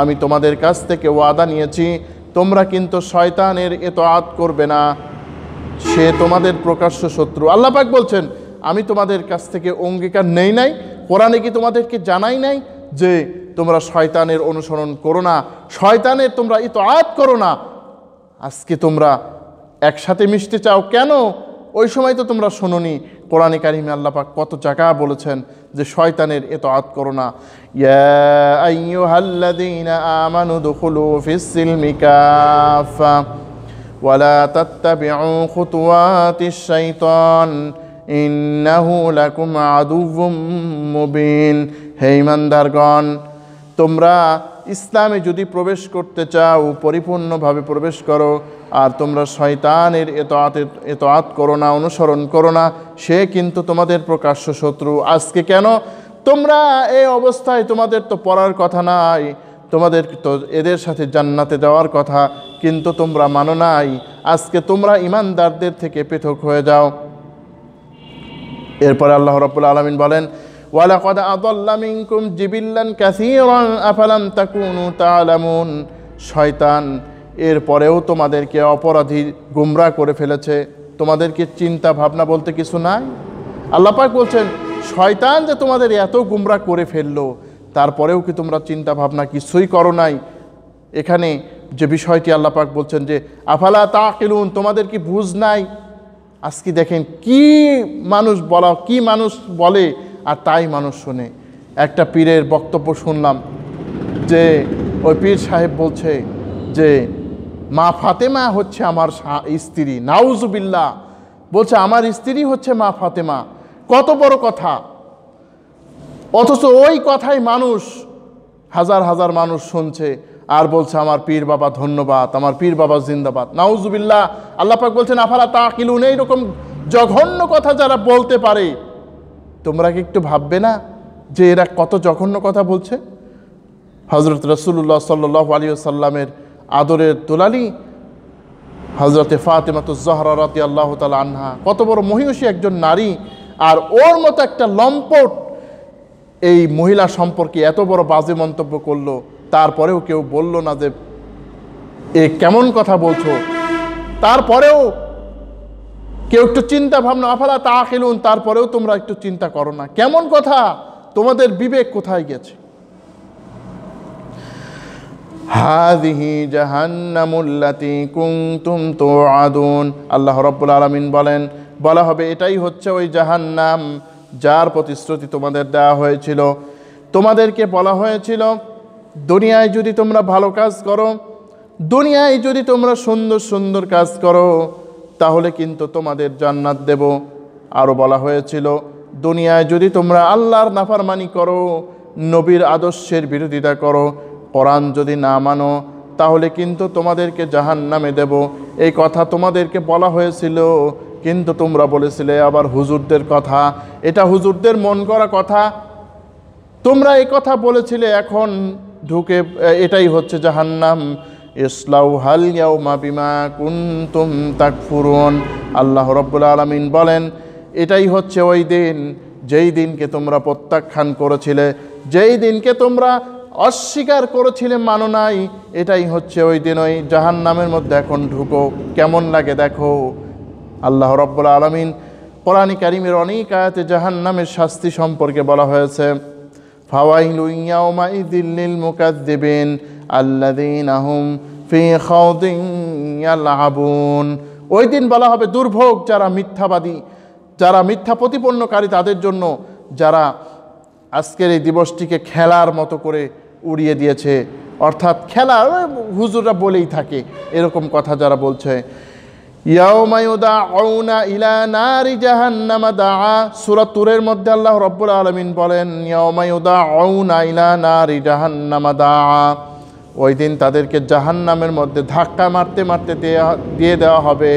আমি তোমাদের কাছ থেকে ওয়াদা নিয়েছি, তোমরা কিন্তু শয়তানের ইতাআত করবে না, সে তোমাদের প্রকাশ্য শত্রু। আল্লাহ পাক বলছেন আমি তোমাদের কাছ থেকে অঙ্গীকার নেই নাই? কোরআনে কি তোমাদেরকে জানাই নাই যে তোমরা শয়তানের অনুসরণ করো না, শয়তানের তোমরা ইতাআত করো না? আজকে তোমরা একসাথে মিশতে চাও কেন? ওই সময় তো তোমরা শোনোনি। কোরআনে কারিমে আল্লাহ পাক কত জায়গা বলেছেন যে শয়তানের ইতাআত করো না। ইয়া আইয়ুহাল্লাযীনা আমানু দুখুলু ফিস-সিলমি কাফা ওয়ালা তাত্তাবিউ খুতুওয়াতিশ শাইতান ইন্নাহু লাকুম আদুউম মুবিন, হে ঈমানদারগণ, তোমরা ইসলামে যদি প্রবেশ করতে চাও পরিপূর্ণভাবে প্রবেশ করো, আর তোমরা শয়তানের ইতাআত করো না, অনুসরণ করো না, সে কিন্তু তোমাদের প্রকাশ্য শত্রু। আজকে কেন তোমরা এই অবস্থায়? তোমাদের তো পড়ার কথা নাই, তোমাদের তো এদের সাথে জান্নাতে যাওয়ার কথা, কিন্তু তোমরা মানো নাই। আজকে তোমরা ইমানদারদের থেকে পৃথক হয়ে যাও। এরপরে আল্লাহ রাব্বুল আলামিন বলেন ওয়ালাকাদ আযাল্লা মিনকুম জিবিল্লান কাসীরান আফালাম তাকুনু তা'লামুন, শয়তান এরপরেও তোমাদেরকে অপরাধী গুমরাহ করে ফেলেছে, তোমাদেরকে চিন্তা ভাবনা বলতে কিছু নাই? আল্লাহ পাক বলছেন শয়তান যে তোমাদের এত গুমরাহ করে ফেললো, তারপরেও কি তোমরা চিন্তা ভাবনা কিছুই করো নাই? এখানে যে বিষয়টি আল্লাহ পাক বলছেন যে আফালা তাকিলুন, তোমাদের কি বুঝ নাই? আজকে দেখেন কি মানুষ বলে আর তাই মানুষ শোনে। একটা পীরের বক্তব্য শুনলাম যে ওই পীর সাহেব বলছে যে মা ফাতেমা হচ্ছে আমার স্ত্রী, নাউজুবিল্লাহ, বলছে আমার স্ত্রী হচ্ছে মা ফাতেমা। কত বড় কথা! অথচ ওই কথাই মানুষ, হাজার হাজার মানুষ শুনছে আর বলছে আমার পীর বাবা ধন্যবাদ, আমার পীর বাবা জিন্দাবাদ। নাউজুবিল্লাহ। আল্লাহ পাক বলছেন আফালা তাকিলুন, এইরকম জঘন্য কথা যারা বলতে পারে, তোমরা কি একটু ভাববে না যে এরা কত জঘন্য কথা বলছে? হযরত রাসূলুল্লাহ সাল্লাল্লাহু আলাইহি ওয়াসাল্লামের আদরের দুলালি হযরতে ফাতেমাতুজ জহরা রাদিয়াল্লাহু তাআলা আনহা, কত বড় মহিয়সী একজন নারী, আর ওর মতো একটা লম্পট এই মহিলা সম্পর্কে এত বড় বাজে মন্তব্য করলো, তারপরেও কেউ বলল না যে এ কেমন কথা বলছো। তারপরেও কেউ একটু চিন্তা ভাবনা, আফালা তাকিলুন, তারপরেও তোমরা একটু চিন্তা করো না, কেমন কথা, তোমাদের বিবেক কোথায় গেছে? হাযিহি জাহান্নামুল্লাতী কুনতুম তুআদুন, আল্লাহ রাব্বুল আলামিন বলেন, বলা হবে এটাই হচ্ছে ওই জাহান্নাম যার প্রতিশ্রুতি তোমাদের দেওয়া হয়েছিল। তোমাদেরকে বলা হয়েছিল দুনিয়ায় যদি তোমরা ভালো কাজ করো, দুনিয়ায় যদি তোমরা সুন্দর সুন্দর কাজ করো, তাহলে কিন্তু তোমাদের জান্নাত দেব। আরও বলা হয়েছিল দুনিয়ায় যদি তোমরা আল্লাহর নাফরমানি করো, নবীর আদর্শের বিরোধিতা করো, কোরআন যদি না মানো, তাহলে কিন্তু তোমাদেরকে জাহান্নামে দেব। এই কথা তোমাদেরকে বলা হয়েছিল, কিন্তু তোমরা বলেছিলে আবার হুজুরদের কথা, এটা হুজুরদের মন করা কথা, তোমরা এই কথা বলেছিলে, এখন ঢুকে এটাই হচ্ছে জাহান্নাম। ইসলাউহাল ইয়াউমা বিমা কুনতুম তাকফুরুন, আল্লাহ রাব্বুল আলামিন বলেন এটাই হচ্ছে ওই দিন যেই দিনকে তোমরা প্রত্যাখ্যান করেছিলে, যেই দিনকে তোমরা অস্বীকার করেছিলে, মানো নাই, এটাই হচ্ছে ওই দিন, ওই জাহান্নামের মধ্যে এখন ঢুকো, কেমন লাগে দেখো। আল্লাহ রাব্বুল আলামিন কোরআনে কারীমের অনেক আয়াতে জাহান্নামের শাস্তি সম্পর্কে বলা হয়েছে। ফাওয়াইলু ইয়াউমাইযিল লিল মুকাজ্জিবিন আল্লাযীনা হুম ফী খাউদিন ইয়ালআবুন, ওই দিন বলা হবে দুর্ভোগ যারা মিথ্যাবাদী, যারা মিথ্যা প্রতিপন্নকারী তাদের জন্য, যারা আজকের এই দিবসটিকে খেলার মতো করে উড়িয়ে দিয়েছে, অর্থাৎ খেলা, হুজুররা বলেই থাকে এরকম কথা যারা বলছে। ইয়াউমা ইউদাউনা ইলা নারি জাহান্নামা দাআ, সূরা তুরের মধ্যে আল্লাহ রাব্বুল আলামিন বলেন ইয়াউমা ইউদাউনা ইলা নারি জাহান্নামা দাআ, ওই দিন তাদেরকে জাহান্নামের মধ্যে ধাক্কা মারতে মারতে দিয়ে দেওয়া হবে।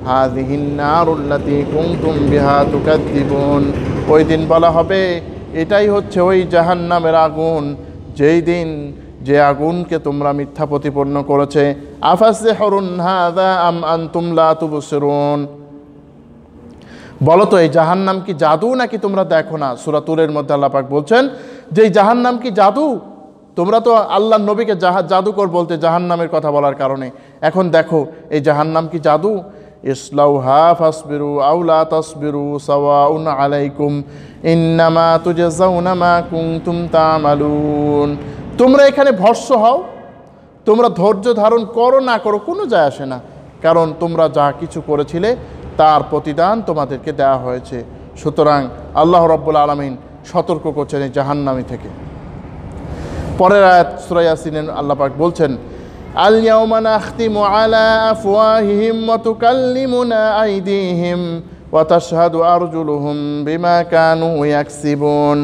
হাযিহিন নারুল্লাতী কুনতুম বিহা তুকাদ্দিবুন, ওই দিন বলা হবে এটাই হচ্ছে ওই জাহান্নামের আগুন, যেই দিন যে আগুনকে তোমরা মিথ্যা প্রতিপন্ন করেছে। আফাসিহরুন হাযা আম আনতুম লা তুবসিরুন, বলো তো এই জাহান্নাম কি জাদু নাকি তোমরা দেখো না? সূরা তুরের মধ্যে আল্লাহ পাক বলছেন যে এই জাহান্নাম কি জাদু? তোমরা তো আল্লাহর নবীকে জাদুকর বলতে জাহান্নামের কথা বলার কারণে, এখন দেখো এই জাহান্নাম কি জাদু? ইসলাউহা ফাসবিরু আও লা তাসবিরু সাওয়াউন আলাইকুম ইন্নামা তুজাউনা মা কুনতুম তা'মালুন, তোমরা এখানে ভস্য হও, তোমরা ধৈর্য ধারণ করো না করো কোনো যায় আসে না, কারণ তোমরা যা কিছু করেছিলে তার প্রতিদান তোমাদেরকে দেওয়া হয়েছে। সুতরাং আল্লাহ রাব্বুল আলামিন সতর্ক করছেন এই জাহান্নামী থেকে। পরের আয়াত সূরা ইয়াসিনের আল্লাহ পাক বলছেন আল ইয়াউমা নাখতিমু আলা আফওয়াহিহিম ওয়া তুকাল্লিমুনা আইদিহিম ওয়া তাশহাদু আরজুলুহুম বিমা কানু ইয়াকসিবুন,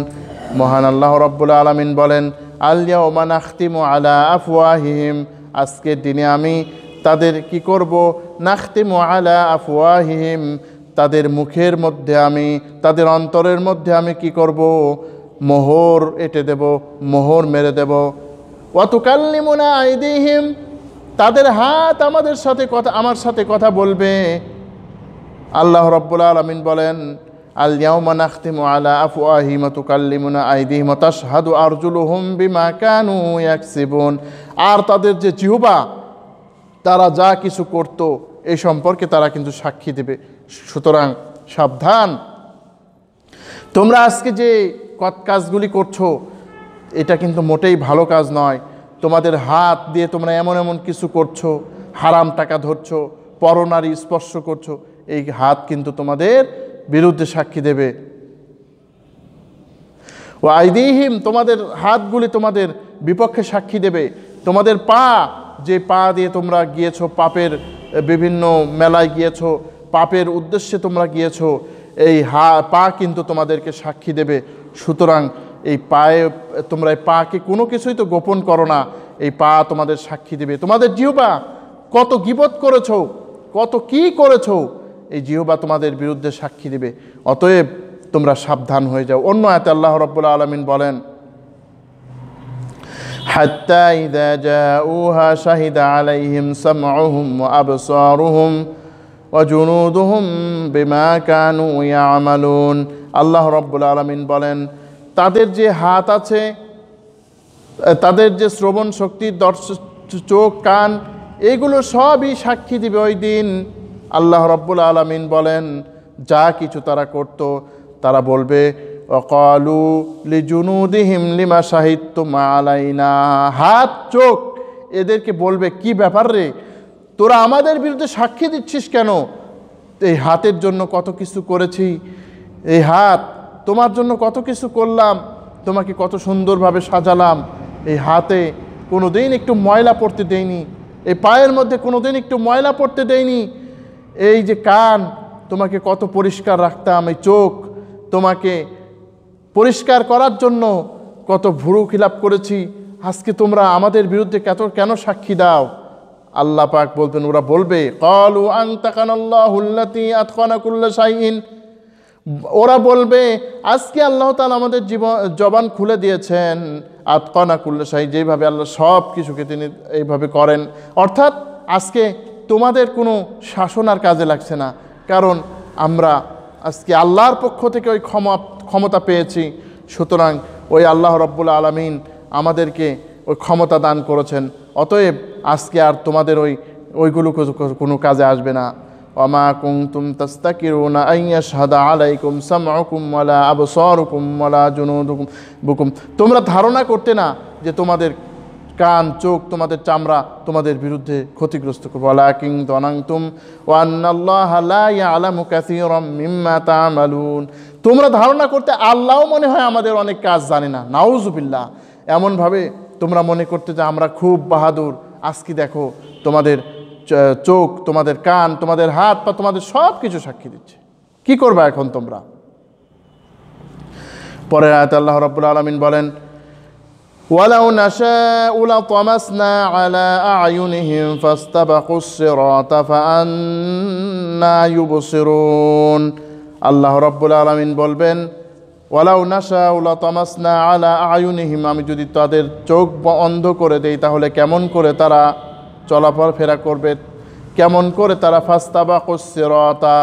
মহান আল্লাহ রাব্বুল আলামিন বলেন আল ইয়াউমা নাখতিমু আলা আফওয়াহিহিম, আজকের দিনে আমি তাদের কি করব, নাখতিমু আলা আফওয়াহিহিম, তাদের মুখের মধ্যে আমি, তাদের অন্তরের মধ্যে আমি কি করব, মোহর এঁটে দেব, মোহর মেরে দেব। ওয়া তুকাল্লিমুনা আইদিহিম, তাদের হাত আমাদের সাথে কথা, আমার সাথে কথা বলবে। আল্লাহ রাব্বুল আলামিন বলেন আল ইয়াউমা নাখতিমু আলা আফওয়াহিহিম ওয়া তুকাল্লিমুনা আইদিহিম ওয়া তাশহাদু আরজুলুহুম বিমা কানু ইয়াকসিবুন, আর তাদের যে জিহ্বা, তারা যা কিছু করত এই সম্পর্কে তারা কিন্তু সাক্ষী দেবে। সুতরাং সাবধান, তোমরা আজকে যে কাজগুলি করছো এটা কিন্তু মোটেই ভালো কাজ নয়। তোমাদের হাত দিয়ে তোমরা এমন এমন কিছু করছো, হারাম টাকা ধরছো, পরনারী স্পর্শ করছো, এই হাত কিন্তু তোমাদের বিরুদ্ধে সাক্ষী দেবে। ও আইদিহিম, তোমাদের হাতগুলি তোমাদের বিপক্ষে সাক্ষী দেবে। তোমাদের পা যে পা দিয়ে তোমরা গিয়েছো, পাপের বিভিন্ন মেলায় গিয়েছো, পাপের উদ্দেশ্যে তোমরা গিয়েছো, এই পা কিন্তু তোমাদেরকে সাক্ষী দেবে। সুতরাং এই পায়ে তোমরা এই পাকে কোনো কিছুই তো গোপন করো না, এই পা তোমাদের সাক্ষী দেবে। তোমাদের জিহ্বা কত গীবত করেছো, কত কি করেছো, এই জিহ্বা তোমাদের বিরুদ্ধে সাক্ষী দেবে। অতএব তোমরা সাবধান হয়ে যাও। অন্য আয়াতে আল্লাহ রাব্বুল আলামিন বলেন, হাত্তা ইযা জাউহা শাহিদা আলাইহিম সামউহুম ওয়া আবসারুহুম ওয়া জুনুদুহুম বিমা কানু ইয়ামালুন। আল্লাহ রাব্বুল আলামিন বলেন, তাদের যে হাত আছে, তাদের যে শ্রবণ শক্তি, চোখ, কান, এগুলো সবই সাক্ষী দিবে ওই দিন। আল্লাহ রাব্বুল আলামিন বলেন, যা কিছু তারা করত, তারা বলবে ওয়াকালু লিজুনুদিহিম লিমা শাহিদতুম আলাইনা। হাত, চোখ এদেরকে বলবে, কি ব্যাপার রে, তোরা আমাদের বিরুদ্ধে সাক্ষী দিচ্ছিস কেন? এই হাতের জন্য কত কিছু করেছি, এই হাত তোমার জন্য কত কিছু করলাম, তোমাকে কত সুন্দরভাবে সাজালাম, এই হাতে কোনো দিন একটু ময়লা পড়তে দেয়নি, এই পায়ের মধ্যে কোনো দিন একটু ময়লা পড়তে দেয়নি, এই যে কান তোমাকে কত পরিষ্কার রাখতাম, এই চোখ তোমাকে পরিষ্কার করার জন্য কত ভুরু খিলাপ করেছি, আজকে তোমরা আমাদের বিরুদ্ধে কেন সাক্ষী দাও? আল্লাহ পাক বলবেন, ওরা বলবে ক্বালু আনতাকানাল্লাহুল্লাতী আতকানা কুল্লা শাইইন। ওরা বলবে, আজকে আল্লাহ তাআলা আমাদের জবান খুলে দিয়েছেন, আতকানা কুল্লা শাই, যেভাবে আল্লাহ সব কিছুকে তিনি এইভাবে করেন। অর্থাৎ আজকে তোমাদের কোনো শাসন আর কাজে লাগছে না, কারণ আমরা আজকে আল্লাহর পক্ষ থেকে ওই ক্ষমতা পেয়েছি। সুতরাং ওই আল্লাহ রাব্বুল আলামিন আমাদেরকে ওই ক্ষমতা দান করেছেন। অতএব আজকে আর তোমাদের ওইগুলো কোনো কাজে আসবে না। ওয়ামা কুনতুম তাস্তাকিরুনা আন ইয়াশহাদা আলাইকুম সামউকুম ওয়ালা আবসারুকুম ওয়ালা জুনুদুকুম। তোমরা ধারণা করতে না যে তোমাদের কান, চোখ, তোমাদের চামড়া তোমাদের বিরুদ্ধে ক্ষতিগ্রস্ত করবে। ওয়ালাকিন যানানতুম ওয়া আন্নাল্লাহা লা ইয়ালামু কাসীরাম মিম্মা তা'মালুন। তোমরা ধারণা করতে আল্লাহও মনে হয় আমাদের অনেক কাজ জানে না। নাউযুবিল্লাহ। এমনভাবে তোমরা মনে করতে যে আমরা খুব বাহাদুর। আজকে দেখো তোমাদের চোখ, তোমাদের কান, তোমাদের হাত পা, তোমাদের সব কিছু সাক্ষী দিচ্ছে। কি করবা এখন তোমরা? পরের আয়াতে আল্লাহ রাব্বুল আলামিন বলেন, ওয়ালাউ নাশাউ লাতামাসনা আলা আ'য়ুনিহিম ফাস্তাবাকুস সিরাতা ফাআন্না ইউবসিরুন। আল্লাহ রাব্বুল আলামিন বলবেন, ওয়ালাউ নাশাউ লাতামাসনা আলা আ'য়ুনিহিম, আমি যদি তাদের চোখ অন্ধ করে দেই তাহলে কেমন করে তারা চলাফেরা করবে, কেমন করে তারা ফাস্তাবাকুস সিরাতা,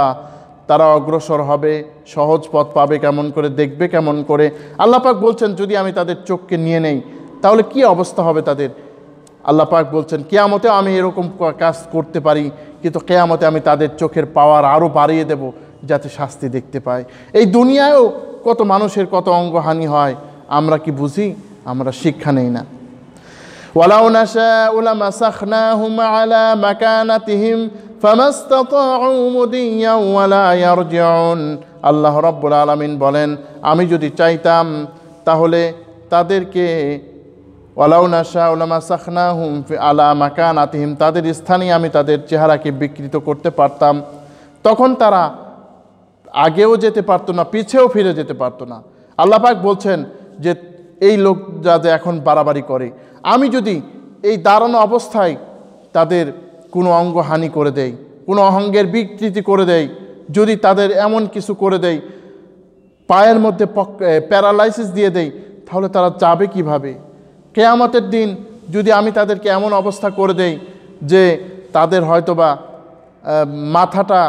তারা অগ্রসর হবে, সহজ পথ পাবে কেমন করে, দেখবে কেমন করে। আল্লাহ পাক বলছেন, যদি আমি তাদের চোখকে নিয়ে নেই তাহলে কি অবস্থা হবে তাদের। আল্লাহ পাক বলছেন, কিয়ামতে আমি এরকম কাজ করতে পারি, কিন্তু কিয়ামতে আমি তাদের চোখের পাওয়ার আরও বাড়িয়ে দেব, যাতে শাস্তি দেখতে পায়। এই দুনিয়ায়ও কত মানুষের কত অঙ্গহানি হয়, আমরা কি বুঝি? আমরা শিক্ষা নেই না। ওয়ালাউ নাশাউ লামাসাখনাহুম আলা মাকানাতিহিম ফামাস্তাতাউ মুদিয়্যান ওয়ালা ইয়ারজিউন। আল্লাহ রাব্বুল আলামিন বলেন, আমি যদি চাইতাম তাহলে তাদেরকে ওয়ালাউ নাশাউ লামাসাখনাহুম আলা মাকানাতিহিম, তাদের স্থানে আমি তাদের চেহারাকে বিকৃত করতে পারতাম, তখন তারা আগেও যেতে পারতো না, পিছেও ফিরে যেতে পারতো না। আল্লাহ পাক বলছেন যে এই লোকরা যে এখন বাড়াবাড়ি করে, আমি যদি এই দাঁড়ানো অবস্থায় তাদের কোনো অঙ্গহানি করে দেই, কোনো অঙ্গের বিকৃতি করে দেই, যদি তাদের এমন কিছু করে দেই, পায়ের মধ্যে প্যারালাইসিস দিয়ে দেই, তাহলে তারা যাবে কিভাবে? কিয়ামতের দিন যদি আমি তাদেরকে এমন অবস্থা করে দেই যে তাদের হয়তোবা মাথাটা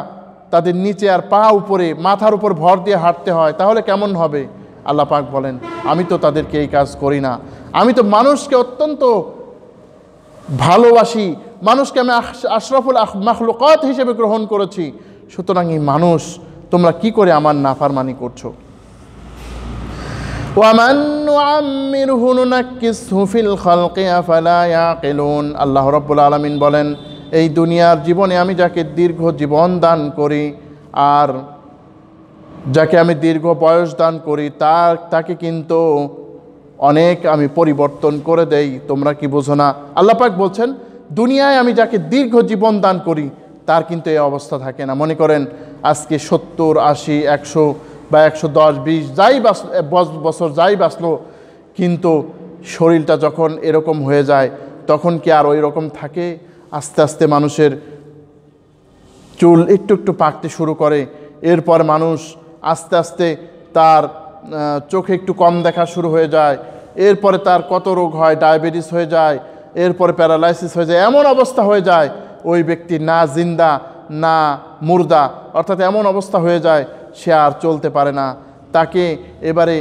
তাদের নিচে আর পা উপরে, মাথার উপর ভর দিয়ে হাঁটতে হয়, তাহলে কেমন হবে? আল্লাহ পাক বলেন, আমি তো তাদেরকে এই কাজ করি না। আমি তো মানুষকে অত্যন্ত ভালোবাসি, মানুষকে আমি আশরাফুল মাখলুকাত হিসেবে গ্রহণ করেছি। সুতরাং এই মানুষ, তোমরা কি করে আমার নাফরমানি করছো? ওয়ামান নুআম্মিরহু নুনাক্কিসহু ফিল খালকি আফালা ইয়াকিলুন। আল্লাহ রাব্বুল আলামিন বলেন, এই দুনিয়ার জীবনে আমি যাকে দীর্ঘ জীবন দান করি আর যাকে আমি দীর্ঘ বয়স দান করি তাকে কিন্তু অনেক আমি পরিবর্তন করে দেই, তোমরা কি বোঝো না? আল্লাহ পাক বলছেন দুনিয়ায় আমি যাকে দীর্ঘ জীবন দান করি তার কিন্তু এই অবস্থা থাকে না। মনে করেন আজকে 70, 80, 100 বা 110, 20 যাই বছর যাই বাঁচলো, কিন্তু শরীরটা যখন এরকম হয়ে যায় তখন কি আর ওই রকম থাকে? আস্তে আস্তে মানুষের চুল একটু একটু পাকতে শুরু করে, এরপর মানুষ আস্তে আস্তে তার চোখে একটু কম দেখা শুরু হয়ে যায়, এরপরে তার কত রোগ হয়, ডায়াবেটিস হয়ে যায়, এরপরে প্যারালাইসিস হয়ে যায়, এমন অবস্থা হয়ে যায় ওই ব্যক্তি না জিন্দা না মুর্দা, অর্থাৎ এমন অবস্থা হয়ে যায় সে আর চলতে পারে না। তাকে এবারে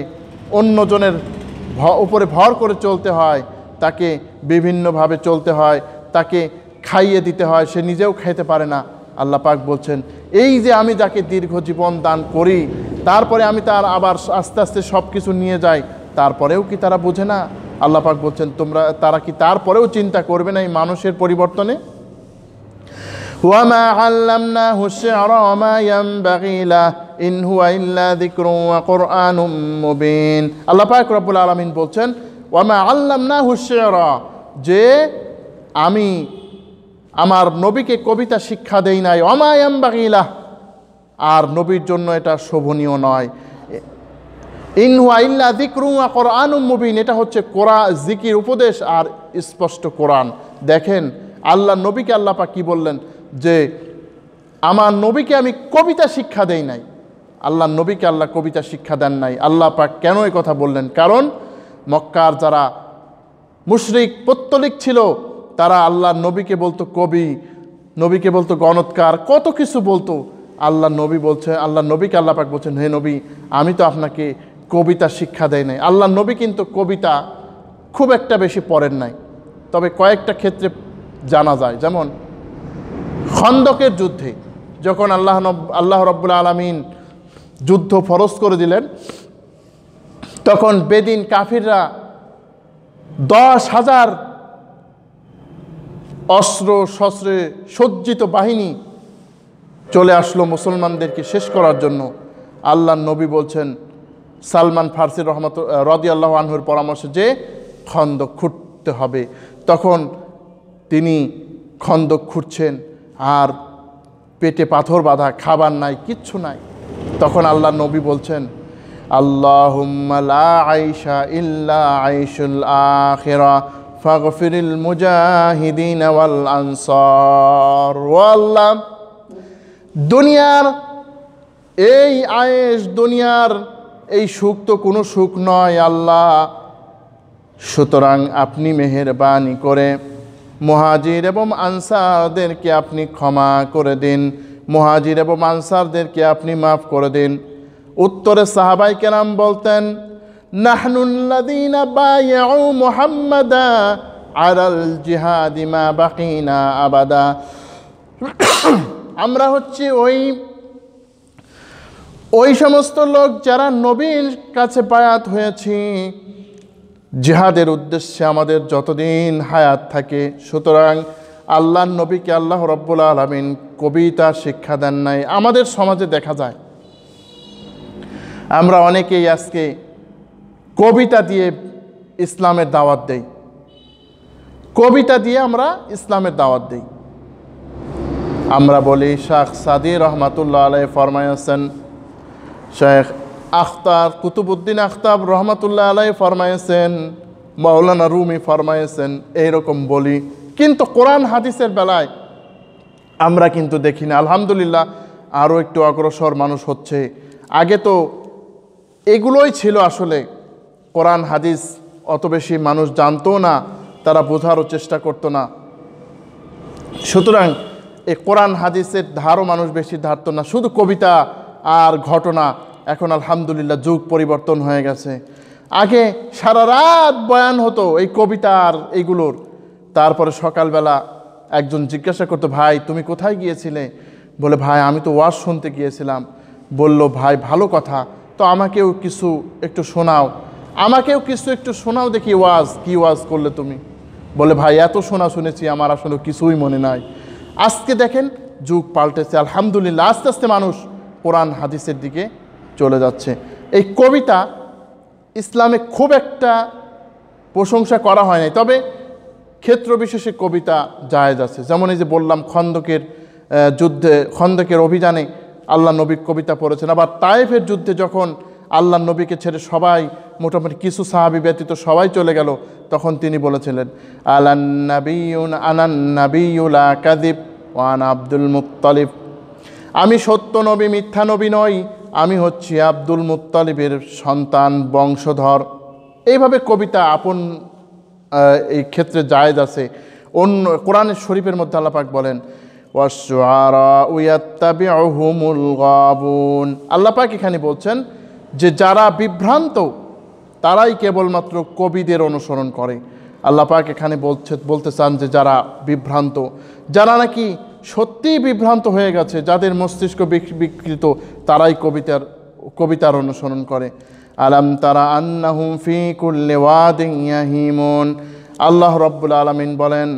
অন্যজনের উপরে ভর করে চলতে হয়, তাকে বিভিন্নভাবে চলতে হয়, তাকে খাইয়ে দিতে হয়, সে নিজেও খাইতে পারে না। আল্লাহ পাক বলছেন এই যে আমি যাকে দীর্ঘ জীবন দান করি তারপরে আমি তার আবার আস্তে আস্তে সব কিছু নিয়ে যাই, তারপরেও কি তারা বোঝে না? আল্লাহ পাক বলছেন তারা কি তারপরেও চিন্তা করবে না এই মানুষের পরিবর্তনে? ওয়ামা আল্লামনাহু শি'রা ওয়ামা ইয়ানবাগী লাহু ইন হুয়া ইল্লা যিকরুন ওয়া কুরআনুম মুবিন। আল্লাহ পাক রব্বুল আলামিন বলছেন ওয়ামা আল্লামনাহু শি'রা, যে আমি আমার নবীকে কবিতা শিক্ষা দেই নাই, ওয়ামা ইয়ানবাগী লাহু, আর নবীর জন্য এটা শোভনীয় নয়। ইন হুয়া ইল্লা যিকরুন ওয়া কুরআনুম মুবিন, এটা হচ্ছে জিকির, উপদেশ আর স্পষ্ট কোরআন। দেখেন আল্লাহ নবীকে আল্লাহ পাক কি বললেন, যে আমার নবীকে আমি কবিতা শিক্ষা দেই নাই। আল্লাহ নবীকে আল্লাহ কবিতা শিক্ষা দেন নাই। আল্লাহ পাক কেন এই কথা বললেন? কারণ মক্কার যারা মুশরিক পত্তলিক ছিল তারা আল্লাহ নবীকে বলতো কবি, নবীকে বলতো গণৎকার, কত কিছু বলতো। আল্লাহ নবী বলছে, আল্লাহ নবীকে আল্লাহ পাক বলছেন হে নবী আমি তো আপনাকে কবিতা শিক্ষা দেয় নাই। আল্লাহ নবী কিন্তু কবিতা খুব একটা বেশি পড়েন নাই, তবে কয়েকটা ক্ষেত্রে জানা যায়। যেমন খন্দকের যুদ্ধে যখন আল্লাহ রাব্বুল আলামিন যুদ্ধ ফরজ করে দিলেন, তখন বেদিন কাফিররা 10,000 অস্ত্র শস্ত্রে সজ্জিত বাহিনী চলে আসলো মুসলমানদেরকে শেষ করার জন্য। আল্লাহ নবী বলছেন সালমান ফার্সি রাদিয়াল্লাহু আনহুর পরামর্শে যে খন্দক খুঁড়তে হবে, তখন তিনি খন্দক খুঁড়ছেন আর পেটে পাথর বাঁধা, খাবার নাই, কিচ্ছু নাই। তখন আল্লাহ নবী বলছেন আল্লাহুম্মা লা আইশা ইল্লা আইশুল আখিরা ফাগফিরিল মুজাহিদিন ওয়াল আনসার। ও আল্লাহ, দুনিয়ার এই আয়েশ, দুনিয়ার এই সুখ তো কোনো সুখ নয় আল্লাহ, সুতরাং আপনি মেহেরবানি করে মুহাজির এবং আনসারদেরকে আপনি ক্ষমা করে দিন, মুহাজির এবং আনসারদেরকে আপনি মাফ করে দিন। উত্তরে সাহাবাই কেরাম বলতেন নাহনুল্লাযীনা বায়াউ মুহাম্মাদা আলাল জিহাদি মা বাকিনা আবাদা, আমরা হচ্ছে ওই সমস্ত লোক যারা নবীর কাছে বায়াত হয়েছি জিহাদের উদ্দেশ্যে আমাদের যতদিন হায়াত থাকে। সুতরাং আল্লাহর নবীকে আল্লাহ রাব্বুল আলামিন কবিতা শিক্ষা দেন নাই। আমাদের সমাজে দেখা যায় আমরা অনেকেই আজকে কবিতা দিয়ে ইসলামের দাওয়াত দেই, কবিতা দিয়ে আমরা ইসলামের দাওয়াত দেই। আমরা বলি শেখ সাদি রহমাতুল্লাহ আলাইহি ফরমায়েছেন, শেখ আখতার কুতুবউদ্দিন আখতাব রহমাতুল্লাহ আলাইহি ফরমায়েছেন, মাওলানা রুমি ফরমায়েছেন, এইরকম বলি। কিন্তু কোরআন হাদিসের বেলায় আমরা কিন্তু দেখি না। আলহামদুলিল্লাহ আরও একটু অগ্রসর মানুষ হচ্ছে। আগে তো এগুলোই ছিল, আসলে কোরআন হাদিস অত বেশি মানুষ জানতো না, তারা বোঝারও চেষ্টা করতো না। সুতরাং এই কোরআন হাদিসের ধারও মানুষ বেশি ধারতো না, শুধু কবিতা আর ঘটনা। এখন আলহামদুলিল্লাহ যুগ পরিবর্তন হয়ে গেছে। আগে সারা রাত বয়ান হতো এই কবিতা আর এইগুলোর, তারপরে সকালবেলা একজন জিজ্ঞাসা করতো ভাই তুমি কোথায় গিয়েছিলে? বলে ভাই আমি তো ওয়াজ শুনতে গিয়েছিলাম। বলল ভাই ভালো কথা, তো আমাকেও কিছু একটু শোনাও, আমাকেও কিছু একটু শোনাও দেখি ওয়াজ, কি ওয়াজ করলে তুমি? বলে ভাই এত শোনা শুনেছি আমার আসলে কিছুই মনে নাই। আজকে দেখেন যুগ পাল্টেছে আলহামদুলিল্লাহ, আস্তে আস্তে মানুষ কোরআন হাদিসের দিকে চলে যাচ্ছে। এই কবিতা ইসলামে খুব একটা প্রশংসা করা হয় নাই, তবে ক্ষেত্র বিশেষে কবিতা জায়েজ আছে। যেমন এই যে বললাম খন্দকের যুদ্ধে, খন্দকের অভিযানে আল্লাহ নবী কবিতা পড়েছেন। আবার তায়েফের যুদ্ধে যখন আল্লাহ নবীকে ছেড়ে সবাই, মোটামুটি কিছু সাহাবী ব্যতীত সবাই চলে গেল, তখন তিনি বলেছিলেন আলান নাবিয়ুন আনান নাবিয়ুলা কাযিব ওয়া আনা আব্দুল মুত্তালিব, আমি সত্য নবী, মিথ্যা নবী নই, আমি হচ্ছি আব্দুল মুত্তালিবের সন্তান, বংশধর। এইভাবে কবিতা আপন এই ক্ষেত্রে জায়েজ আছে। অন্য কোরআনের শরীফের মধ্যে আল্লাহ পাক বলেন ওয়াশ-শুআরাউ ইয়াত্তাবিউহুমুল গাবুন, আল্লাহ পাক এখানে বলছেন যে যারা বিভ্রান্ত তারাই কেবলমাত্র কবিদের অনুসরণ করে। আল্লাহ পাক এখানে বলতে চান যে যারা বিভ্রান্ত, যারা নাকি সত্যিই বিভ্রান্ত হয়ে গেছে, যাদের মস্তিষ্ক বিকৃত, তারাই কবিতার অনুসরণ করে। আলাম তারা আন্নাহুম ফি কুল্লি ওয়াদিন ইয়াহিমুন, আল্লাহ রাব্বুল আলামিন বলেন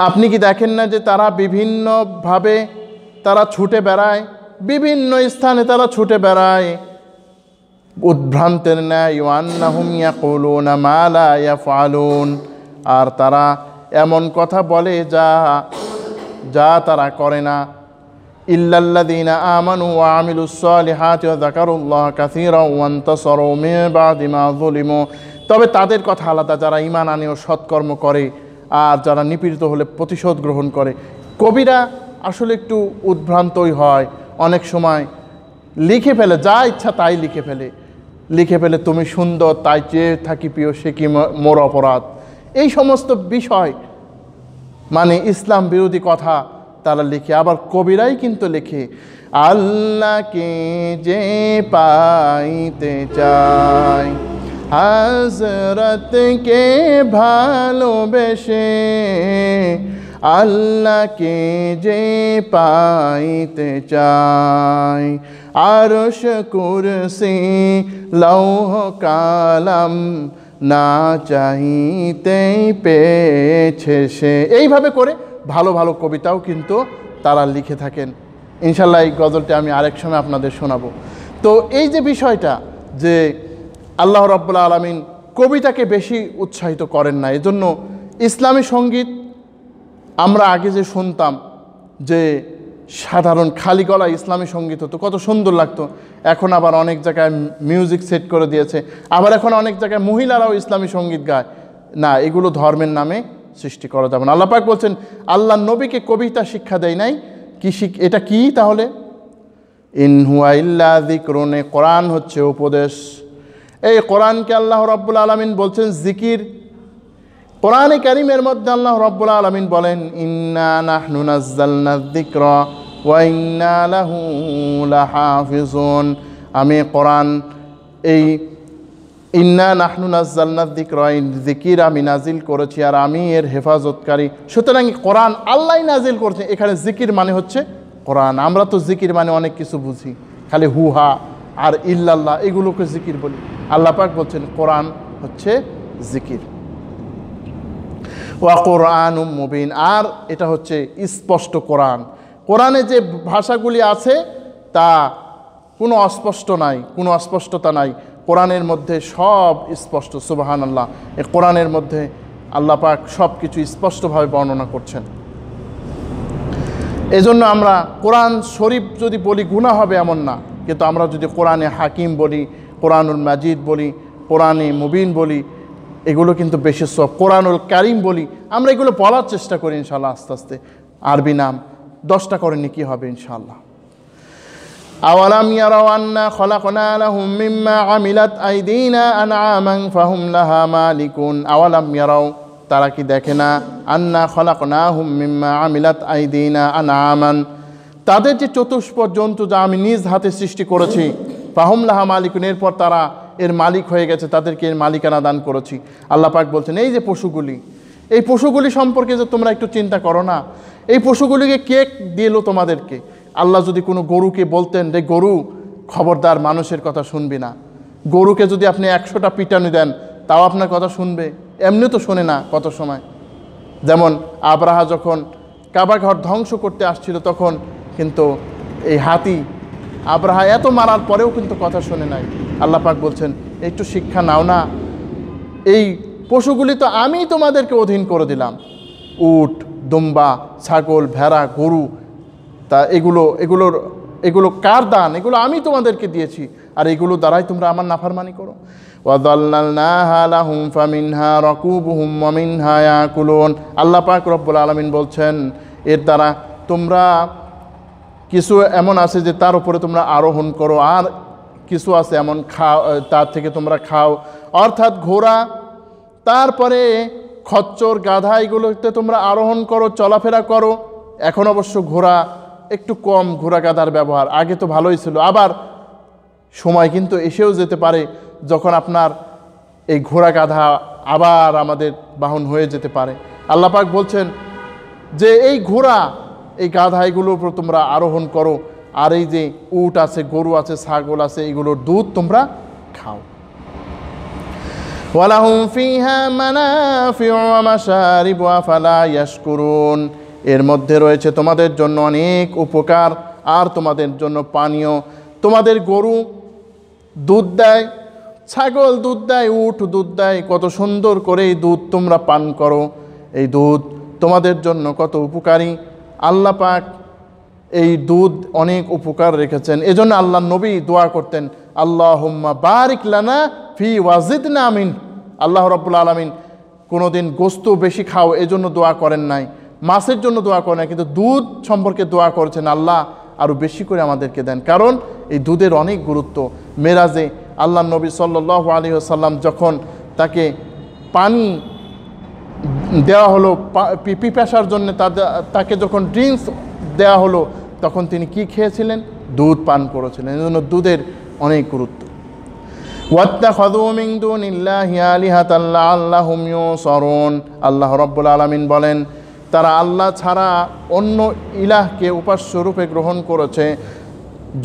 আপনি কি দেখেন না যে তারা বিভিন্নভাবে তারা ছুটে বেড়ায়, বিভিন্ন স্থানে তারা ছুটে বেড়ায় উদ্ভ্রান্তের ন্যায়। ওয়ান্নাহুম ইয়াকুলুনা মা লা ইয়াফআলুন, আর তারা এমন কথা বলে যা তারা করে না। ইল্লাল্লাযীনা আমানু ওয়া আমিলুস সালিহাতি ওয়া যাকারুল্লাহা কাসীরান ওয়া ইনতাসারু মিন বা'দি মা যুলিমু, তবে তাদের কথা আলাদা, যারা ঈমান আনে ও সৎকর্ম করে আর যারা নিপীড়িত হলে প্রতিশোধ গ্রহণ করে। কবিরা আসলে একটু উদ্ভ্রান্তই হয়, অনেক সময় লিখে ফেলে, যা ইচ্ছা তাই লিখে ফেলে তুমি সুন্দর তাই চেয়ে থাকি প্রিয়, সে কি মোর অপরাধ। এই সমস্ত বিষয় মানে ইসলাম বিরোধী কথা তারা লিখে। আবার কবিরাই কিন্তু লিখে আল্লাহকে যে পাইতে চায়, হযরতকে ভালোবেসে, আল্লাহকে যে পাইতে চায়, আরশ কুরসি লৌহ কালাম না চাইতেই পেয়েছে সে। এইভাবে করে ভালো ভালো কবিতাও কিন্তু তারা লিখে থাকেন। ইনশাল্লাহ এই গজলটি আমি আরেক সময় আপনাদের শোনাবো। তো এই যে বিষয়টা যে আল্লাহ রাব্বুল আলামিন কবিতাকে বেশি উৎসাহিত করেন না, এজন্য ইসলামী সঙ্গীত আমরা আগে যে শুনতাম যে সাধারণ খালি গলা ইসলামী সঙ্গীত হতো, কত সুন্দর লাগতো। এখন আবার অনেক জায়গায় মিউজিক সেট করে দিয়েছে, আবার এখন অনেক জায়গায় মহিলারাও ইসলামী সঙ্গীত গায়। না, এগুলো ধর্মের নামে সৃষ্টি করা যাবে না। আল্লাহ পাক বলছেন আল্লাহ নবীকে কবিতা শিক্ষা দেয় নাই, এটা কি তাহলে? ইন হুয়া ইল্লা যিকরুন, কোরআন হচ্ছে উপদেশ। এই কোরআনকে আল্লাহ রাব্বুল আলামিন বলছেন জিকির। কোরআনে কারীমের মধ্যে আল্লাহ রাব্বুল আলামিন বলেন ইন্না নাহনু নাযালনায যিকরা ওয়া ইন্না লাহু লাহাফিজুন, আমি কোরআন, এই ইন্না নাহনু নাযালনায যিকরা, জিকির আমি নাজিল করেছি আর আমি এর হেফাজতকারী। সুতরাং কোরআন আল্লাহই নাজিল করেছে। এখানে জিকির মানে হচ্ছে কোরআন। আমরা তো জিকির মানে অনেক কিছু বুঝি, খালি হুহা আর ইল্লাল্লাহ এগুলোকে জিকির বলি। আল্লাহ পাক বলছেন কোরআন হচ্ছে জিকির। ওয়া কোরআনুম মুবিন, আর এটা হচ্ছে স্পষ্ট কোরআন। কোরআনে যে ভাষাগুলি আছে তা কোনো অস্পষ্টতা নাই। কোরআনের মধ্যে সব স্পষ্ট। সুবহানাল্লাহ, এই কোরআনের মধ্যে আল্লাহ পাক সব কিছু স্পষ্টভাবে বর্ণনা করছেন। এজন্য আমরা কোরআন শরীফ যদি বলি গুনাহ হবে এমন না, কিন্তু আমরা যদি কোরআনে হাকিম বলি, কোরআনুল মাজিদ বলি, কোরআনে মুবিন বলি, এগুলো কিন্তু বেশি সব। কোরআনুল কারীম বলি, আমরা এগুলো বলার চেষ্টা করি ইনশাআল্লাহ। আস্তে আস্তে আরবি নাম 10টা করে কি হবে ইনশাআল্লাহ। আওয়ালাম ইয়ারাউ আন্না খলাকনা লাহুম মিম্মা আমিলাত আইদিনা আনআমান ফাহুম লাহা মালিকুন। আওয়ালাম ইয়ারাউ, তারা কি দেখে না, আন্না খলাকনাহুম মিম্মা আমিলাত আইদিনা আনআমান, তাদের যে চতুষ্পদ জন্তু যা আমি নিজ হাতে সৃষ্টি করেছি, ফাহুম লাহা মালিকুন, এরপর তারা এর মালিক হয়ে গেছে, তাদেরকে এর মালিকানা দান করেছি। আল্লাহ পাক বলছেন এই যে পশুগুলি, এই পশুগুলি সম্পর্কে যে তোমরা একটু চিন্তা করো না, এই পশুগুলিকে কে দিল তোমাদেরকে? আল্লাহ যদি কোনো গরুকে বলতেন যে গরু খবরদার মানুষের কথা শুনবি না, গরুকে যদি আপনি 100টা পিটানি দেন তাও আপনার কথা শুনবে? এমনি তো শোনে না কত সময়। যেমন আব্রাহা যখন কাবা ঘর ধ্বংস করতে আসছিল তখন কিন্তু এই হাতি আব্রাহা এত মারার পরেও কিন্তু কথা শোনে নাই। আল্লাহ পাক বলছেন একটু শিক্ষা নাও না, এই পশুগুলি তো আমি তোমাদেরকে অধীন করে দিলাম, উট, দুম্বা, ছাগল, ভেড়া, গরু, তা এগুলো কার দান? এগুলো আমি তোমাদেরকে দিয়েছি, আর এগুলো দ্বারাই তোমরা আমার নাফরমানি করো। ওয়াযাল্লালনাহা লাহুম ফামিনহা রাকুবুহুম ওয়া মিনহা ইয়াকুলুন। আল্লাহ পাক রব্বুল আলামিন বলছেন, এর দ্বারা তোমরা কিছু এমন আছে যে তার উপরে তোমরা আরোহণ করো, আর কিছু আছে এমন তার থেকে তোমরা খাও, অর্থাৎ ঘোড়া, তারপরে খচ্চর, গাধা, এগুলোতে তোমরা আরোহণ করো, চলাফেরা করো। এখন অবশ্য ঘোড়া একটু কম, ঘোড়া গাধার ব্যবহার, আগে তো ভালোই ছিল। আবার সময় কিন্তু এসেও যেতে পারে যখন আপনার এই ঘোড়া গাধা আবার আমাদের বাহন হয়ে যেতে পারে। আল্লাহ পাক বলছেন যে এই ঘোড়া, এই গাধা, এগুলোর উপর তোমরা আরোহণ করো, আর এই যে উট আছে, গরু আছে, ছাগল আছে, এগুলোর দুধ তোমরা খাও। ওয়ালাহুম ফিহা মানাফিউ ওয়া মাশারিবু আফালা ইয়াশকুরুন। এর মধ্যে রয়েছে তোমাদের জন্য অনেক উপকার আর তোমাদের জন্য পানীয়। তোমাদের গরু দুধ দেয়, ছাগল দুধ দেয়, উট দুধ দেয়, কত সুন্দর করে এই দুধ তোমরা পান করো। এই দুধ তোমাদের জন্য কত উপকারী। আল্লাহ পাক এই দুধ অনেক উপকার রেখেছেন। এজন্য আল্লাহ নবী দোয়া করতেন, আল্লাহুম্মা বারিক লানা ফি ওয়াজিদনা মিন। আল্লাহ রাব্বুল আলামিন কোনোদিন গোস্ত বেশি খাও এজন্য দোয়া করেন নাই, মাছের জন্য দোয়া করেন নাই, কিন্তু দুধ সম্পর্কে দোয়া করেছেন, আল্লাহ আরও বেশি করে আমাদেরকে দেন। কারণ এই দুধের অনেক গুরুত্ব। মেরাজে আল্লাহ নবী সাল্লাল্লাহু আলাইহি ওয়াসাল্লাম যখন তাকে পানি দেওয়া হলো পিপাসার জন্য, তাকে যখন ড্রিঙ্কস দেওয়া হলো, তখন তিনি কি খেয়েছিলেন? দুধ পান করেছিলেন। এই জন্য দুধের অনেক গুরুত্ব। ওয়াত্তাখাযু মিন দুনিল্লাহি আলিহাতান লাআল্লাহুম ইউনসারুন। আল্লাহ রাব্বুল আলামিন বলেন, তারা আল্লাহ ছাড়া অন্য ইলাহকে উপাস্য রূপে গ্রহণ করেছে,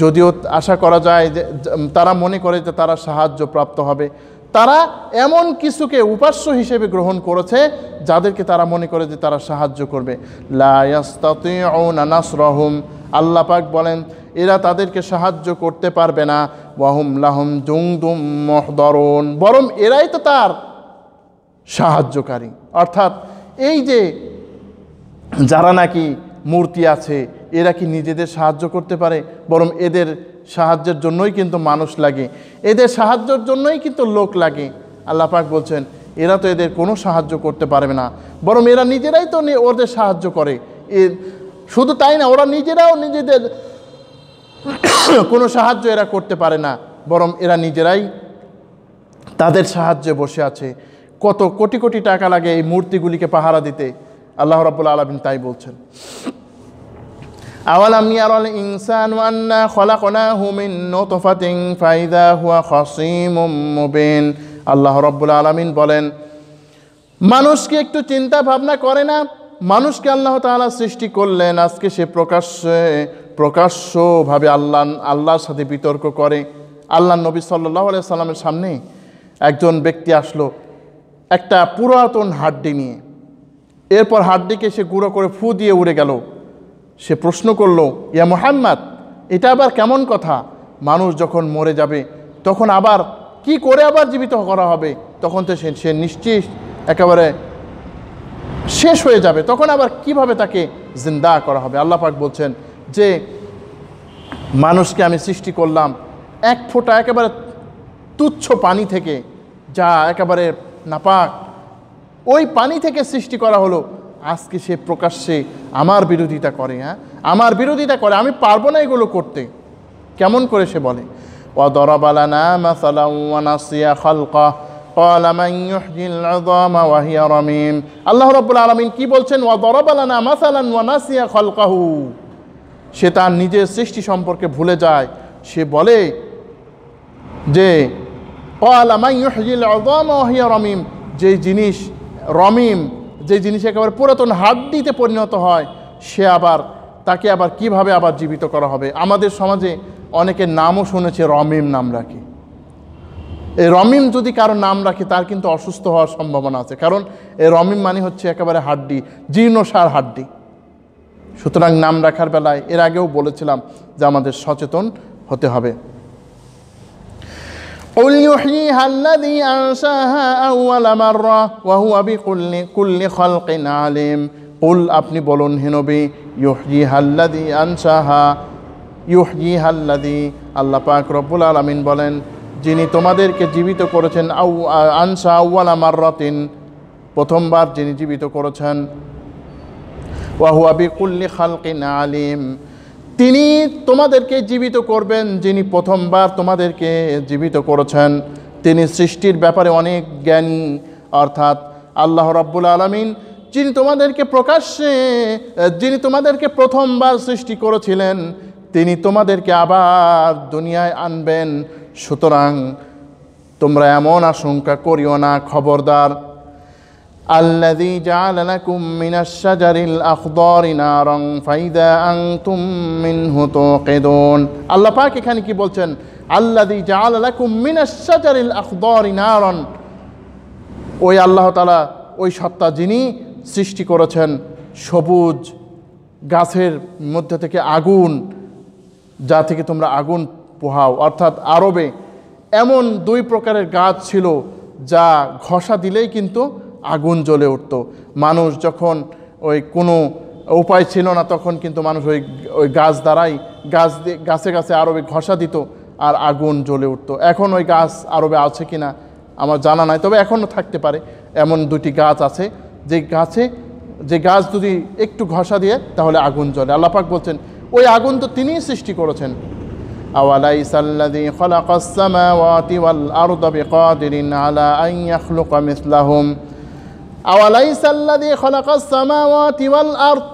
যদিও আশা করা যায় যে তারা মনে করে যে তারা সাহায্য প্রাপ্ত হবে। তারা এমন কিছুকে উপাস্য হিসেবে গ্রহণ করেছে যাদেরকে তারা মনে করে যে তারা সাহায্য করবে। লা ইয়াস্তাতিউনা নাসরাহুম। আল্লাহ পাক বলেন, এরা তাদেরকে সাহায্য করতে পারবে না। ওয়াহুম লাহুম জুনদুম মুহদারুন। বরং এরাই তো তার সাহায্যকারী। অর্থাৎ এই যে যারা নাকি মূর্তি আছে, এরা কি নিজেদের সাহায্য করতে পারে? বরং এদের সাহায্যের জন্যই কিন্তু মানুষ লাগে, এদের সাহায্যের জন্যই কিন্তু লোক লাগে। আল্লাহ পাক বলছেন, এরা তো এদের কোনো সাহায্য করতে পারবে না, বরং এরা নিজেরাই তো ওদের সাহায্য করে। শুধু তাই না, ওরা নিজেরাও নিজেদের কোনো সাহায্য এরা করতে পারে না, বরং এরা নিজেরাই তাদের সাহায্যে বসে আছে। কত কোটি কোটি টাকা লাগে এই মূর্তিগুলিকে পাহারা দিতে। আল্লাহ রাব্বুল আলামিন তাই বলছেন, আওয়ালাম ইয়ারাল ইনসানু আন্না খলাকনাহু মিন নুতফাতিন ফাইযা হুয়া খাসীমুম মুবিন। আল্লাহ রাব্বুল আলামিন বলেন, মানুষকে একটু চিন্তা ভাবনা করে না? মানুষকে আল্লাহ তাআলা সৃষ্টি করলেন, আজকে সে প্রকাশ্যভাবে আল্লাহর সাথে বিতর্ক করে। আল্লাহ নবী সাল্লাল্লাহু আলাইহি সাল্লামের সামনে একজন ব্যক্তি আসলো একটা পুরাতন হাড্ডি নিয়ে। এরপর হাড্ডিকে সে গুঁড়ো করে ফু দিয়ে উড়ে গেল। সে প্রশ্ন করলো, ইয়া মুহাম্মদ, এটা আবার কেমন কথা? মানুষ যখন মরে যাবে তখন আবার কি করে আবার জীবিত করা হবে? তখন তো সে নিশ্চিত একেবারে শেষ হয়ে যাবে, তখন আবার কিভাবে তাকে জিন্দা করা হবে? আল্লাহ পাক বলছেন যে মানুষকে আমি সৃষ্টি করলাম এক ফোঁটা একেবারে তুচ্ছ পানি থেকে, যা একেবারে নাপাক, ওই পানি থেকে সৃষ্টি করা হলো। আজকে সে প্রকাশ্যে আমার বিরোধিতা করে। আমার বিরোধিতা করে, আমি পারবো না এগুলো করতে। কেমন করে সে বলে, ওয়াদরাবা লানা মাসালান ওয়া নাসিয়া খালকা ক্বালা মান ইউহয়িল ইযামা ওয়া হিয়া রামীম। আল্লাহ রাব্বুল আলামিন কি বলছেন? ওয়াদরাবা লানা মাসালান ওয়া নাসিয়া খালকাহু। সে তার নিজের সৃষ্টি সম্পর্কে ভুলে যায়। সে বলে যে ক্বালা মান ইউহয়িল ইযামা ওয়া হিয়া রামীম, যেই জিনিস রমিম, যে জিনিস একেবারে পুরাতন হাড্ডিতে পরিণত হয়, সে আবার তাকে আবার কিভাবে আবার জীবিত করা হবে? আমাদের সমাজে অনেকের নামও শুনেছে, রমিম নাম রাখে। এই রমিম যদি কারো নাম রাখে, তার কিন্তু অসুস্থ হওয়ার সম্ভাবনা আছে। কারণ এই রমিম মানে হচ্ছে একেবারে হাড্ডি, জীর্ণসার হাড্ডি। সুতরাং নাম রাখার বেলায় এর আগেও বলেছিলাম যে আমাদের সচেতন হতে হবে। قل يحييها الذي أنشأها أول مرة وهو بكل خلق عليم قل আপনি বলুন হে নবী يحييها الذي أنشأها يحييها الذي আল্লাহ পাক রব্বুল আলামিন বলেন যিনি তোমাদেরকে জীবিত করেছেন আনশা আউয়ালা মাররাতিন প্রথমবার যিনি জীবিত করেছেন ওয়া হুয়া বিকুল্লি খালকিন আলিম তিনি তোমাদেরকে জীবিত করবেন যিনি প্রথমবার তোমাদেরকে জীবিত করেছেন তিনি সৃষ্টির ব্যাপারে অনেক জ্ঞানী অর্থাৎ আল্লাহ রাব্বুল আলামিন যিনি তোমাদেরকে প্রথমবার সৃষ্টি করেছিলেন তিনি তোমাদেরকে আবার দুনিয়ায় আনবেন সুতরাং তোমরা এমন আশঙ্কা করিও না খবরদার আল্লাযী জাআলা লাকুম মিনাশ শাজারিল আখদারি নারান ফাইদা আনতুম মিনহু তুকিদুন আল্লাহ পাক এখানে কি বলছেন আল্লাযী জাআলা লাকুম মিনাশ শাজারিল আখদারি নারান ওই আল্লাহ তাআলা ওই সত্তা যিনি সৃষ্টি করেছেন সবুজ গাছের মধ্যে থেকে আগুন যা থেকে তোমরা আগুন পোহাও অর্থাৎ আরবে এমন দুই প্রকারের গাছ ছিল যা ঘষা দিলেই কিন্তু আগুন জ্বলে উঠত মানুষ যখন ওই কোনো উপায় ছিল না তখন কিন্তু মানুষ ওই গাছ দ্বারাই গাছে গাছে আরবে ঘষা দিত আর আগুন জ্বলে উঠত এখন ওই গাছ আরবে আছে কিনা আমার জানা নাই তবে এখনও থাকতে পারে এমন দুটি গাছ আছে যে গাছ যদি একটু ঘষা দিয়ে তাহলে আগুন জ্বলে আল্লাহ পাক বলছেন ওই আগুন তো তিনিই সৃষ্টি করেছেন আওয়ালাইসাল্লাযী খালাকাস সামাওয়াতি ওয়াল আরদা বিকাদিরিন আলা আন ইয়াখলুকা মিসলাহুম আওয়ালাইসাল্লাযী খালাকাস সামাওয়াতি ওয়াল আরদ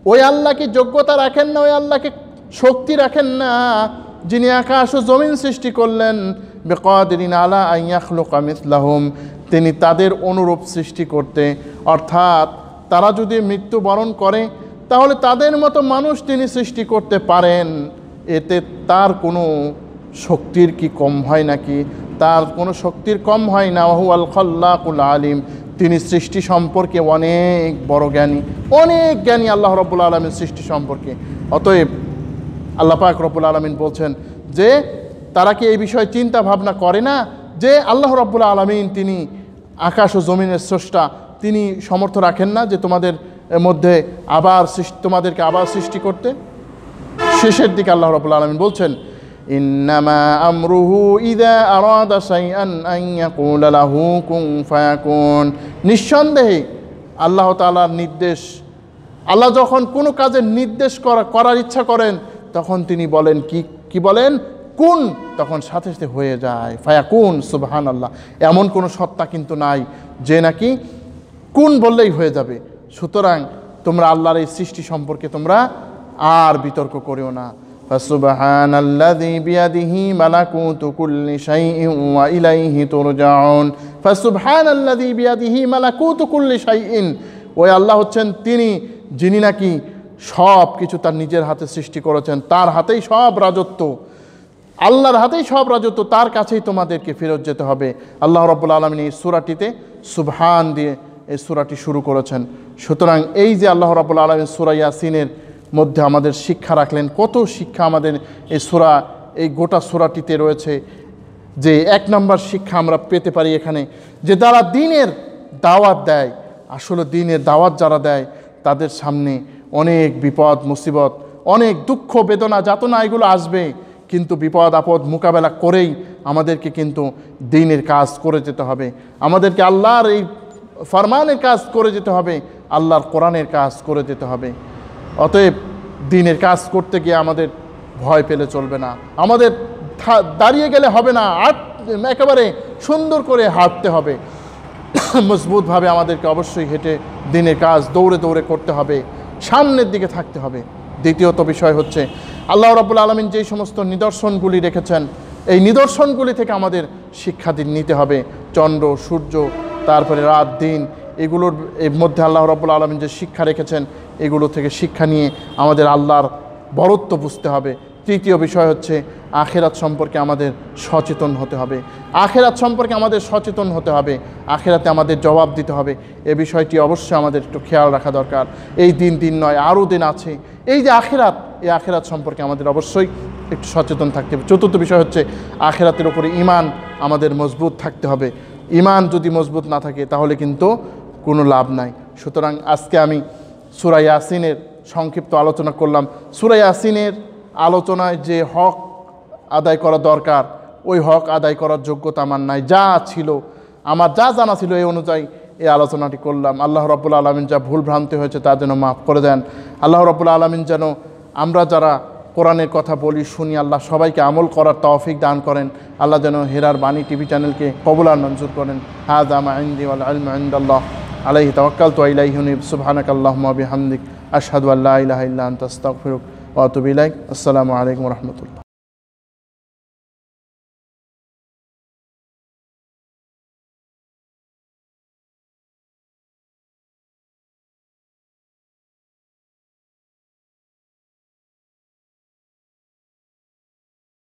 ওই আল্লাহ কি যোগ্যতা রাখেন না ওই আল্লাহকে শক্তি রাখেন না যিনি আকাশ ও জমিন সৃষ্টি করলেন বিকাদিরিন আলা আন ইয়াখলুকা মিসলাহুম তিনি তাদের অনুরূপ সৃষ্টি করতে অর্থাৎ তারা যদি মৃত্যুবরণ করে তাহলে তাদের মতো মানুষ তিনি সৃষ্টি করতে পারেন এতে তার কোনো শক্তির কি কম হয় নাকি তার কোনো শক্তির কম হয় না ওয়াহুয়াল খাল্লাকুল আলিম তিনি সৃষ্টি সম্পর্কে অনেক বড় জ্ঞানী অনেক জ্ঞানী আল্লাহ রাব্বুল আলামিন সৃষ্টি সম্পর্কে অতএব আল্লাহ পাক রব্বুল আলামিন বলছেন যে তারা কি এই বিষয়ে চিন্তা ভাবনা করে না যে আল্লাহ রাব্বুল আলামিন তিনি আকাশ ও জমিনের স্রষ্টা তিনি সমর্থ রাখেন না যে তোমাদের মধ্যে তোমাদেরকে আবার সৃষ্টি করতে শেষের দিকে আল্লাহ রাব্বুল আলামিন বলছেন ইন্নামা আমরুহু ইযা আরাদা শাইআন আন ইয়াকুলা লাহু কুন ফায়াকুন নিঃসন্দেহে আল্লাহ তাআলার নির্দেশ আল্লাহ যখন কোনো কাজের নির্দেশ করার ইচ্ছা করেন তখন তিনি বলেন কি বলেন কুন তখন সাথে সাথে হয়ে যায় ফায়াকুন সুবহানাল্লাহ এমন কোনো সত্তা কিন্তু নাই যে নাকি কুন বললেই হয়ে যাবে সুতরাং তোমরা আল্লাহর এই সৃষ্টি সম্পর্কে তোমরা আর বিতর্ক করিও না ফাসুবহানাল্লাযী বিয়াদিহি মালাকুতু কুল্লি শাইইন ওয়া ইলাইহি তুরজাউন ফাসুবহানাল্লাযী বিয়াদিহি মালাকুতু কুল্লি শাইইন ওই আল্লাহ হচ্ছেন যিনি নাকি সব কিছু তার নিজের হাতে সৃষ্টি করেছেন তার হাতেই সব রাজত্ব আল্লাহর হাতেই সব রাজত্ব তার কাছেই তোমাদেরকে ফেরত যেতে হবে আল্লাহ রাব্বুল আলামিন এই সূরাটিতে সুবহান দিয়ে এই সূরাটি শুরু করেছেন সুতরাং এই যে আল্লাহ রাব্বুল আলামিন সূরা ইয়াসিনের মধ্যে আমাদের শিক্ষা রাখলেন কত শিক্ষা আমাদের এই গোটা সূরাটিতে রয়েছে যে এক নম্বর শিক্ষা আমরা পেতে পারি এখানে যে যারা দ্বীনের দাওয়াত দেয় আসলে দ্বীনের দাওয়াত যারা দেয় তাদের সামনে অনেক বিপদ মুসিবত অনেক দুঃখ বেদনা যাতনা এগুলো আসবে কিন্তু বিপদ আপদ মোকাবেলা করেই আমাদেরকে কিন্তু দ্বীনের কাজ করে যেতে হবে আমাদেরকে আল্লাহর এই ফরমানের কাজ করে যেতে হবে আল্লাহর কোরআনের কাজ করে যেতে হবে অতএব দ্বীনের কাজ করতে গিয়ে আমাদের ভয় পেলে চলবে না আমাদের দাঁড়িয়ে গেলে হবে না একেবারে সুন্দর করে হাঁটতে হবে মজবুতভাবে আমাদেরকে অবশ্যই হেঁটে দ্বীনের কাজ দৌড়ে দৌড়ে করতে হবে সামনের দিকে থাকতে হবে দ্বিতীয়ত বিষয় হচ্ছে আল্লাহ রাব্বুল আলামিন যেই সমস্ত নিদর্শনগুলি রেখেছেন এই নিদর্শনগুলি থেকে আমাদের শিক্ষা নিতে হবে চন্দ্র সূর্য তারপরে রাত দিন এগুলোর মধ্যে আল্লাহ রাব্বুল আলামিন যে শিক্ষা রেখেছেন এগুলো থেকে শিক্ষা নিয়ে আমাদের আল্লাহর বরত্ব বুঝতে হবে তৃতীয় বিষয় হচ্ছে আখিরাত সম্পর্কে আমাদের সচেতন হতে হবে আখিরাতে আমাদের জবাব দিতে হবে এ বিষয়টি অবশ্যই আমাদের একটু খেয়াল রাখা দরকার এই দিন নয় আরও দিন আছে এই যে আখিরাত সম্পর্কে আমাদের অবশ্যই একটু সচেতন থাকতে হবে। চতুর্থ বিষয় হচ্ছে আখিরাতের উপরে ঈমান আমাদের মজবুত থাকতে হবে। ঈমান যদি মজবুত না থাকে তাহলে কিন্তু কোনো লাভ নাই। সুতরাং আজকে আমি সূরা ইয়াসিনের সংক্ষিপ্ত আলোচনা করলাম। সূরা ইয়াসিনের আলোচনায় যে হক আদায় করা দরকার ওই হক আদায় করার যোগ্যতা আমার নাই। যা ছিল আমার যা জানা ছিল এই অনুযায়ী এই আলোচনাটি করলাম। আল্লাহ রাব্বুল আলামিন যা ভুল ভ্রান্তি হয়েছে তা যেন মাফ করে দেন। আল্লাহ রাব্বুল আলামিন যেন আমরা যারা কোরআনের কথা বলি শুনি আল্লাহ সবাইকে আমল করার তৌফিক দান করেন। আল্লাহ যেন হেরার বাণী টিভি চ্যানেলকে কবুল আর মঞ্জুর করেন। হাযা মা ইনদি ওয়াল ইলমু ইনদাল্লাহ আলাইহি তাওয়াক্কালতু ওয়া ইলাইহি উনীব। সুবহানাকাল্লাহুম্মা ওয়া বিহামদিক আশহাদু আল্লা ইলাহা ইল্লা আনতা আস্তাগফিরুকা ওয়া আতুবু ইলাইক। আসসালামু আলাইকুম ওয়া রাহমাতুল্লাহ।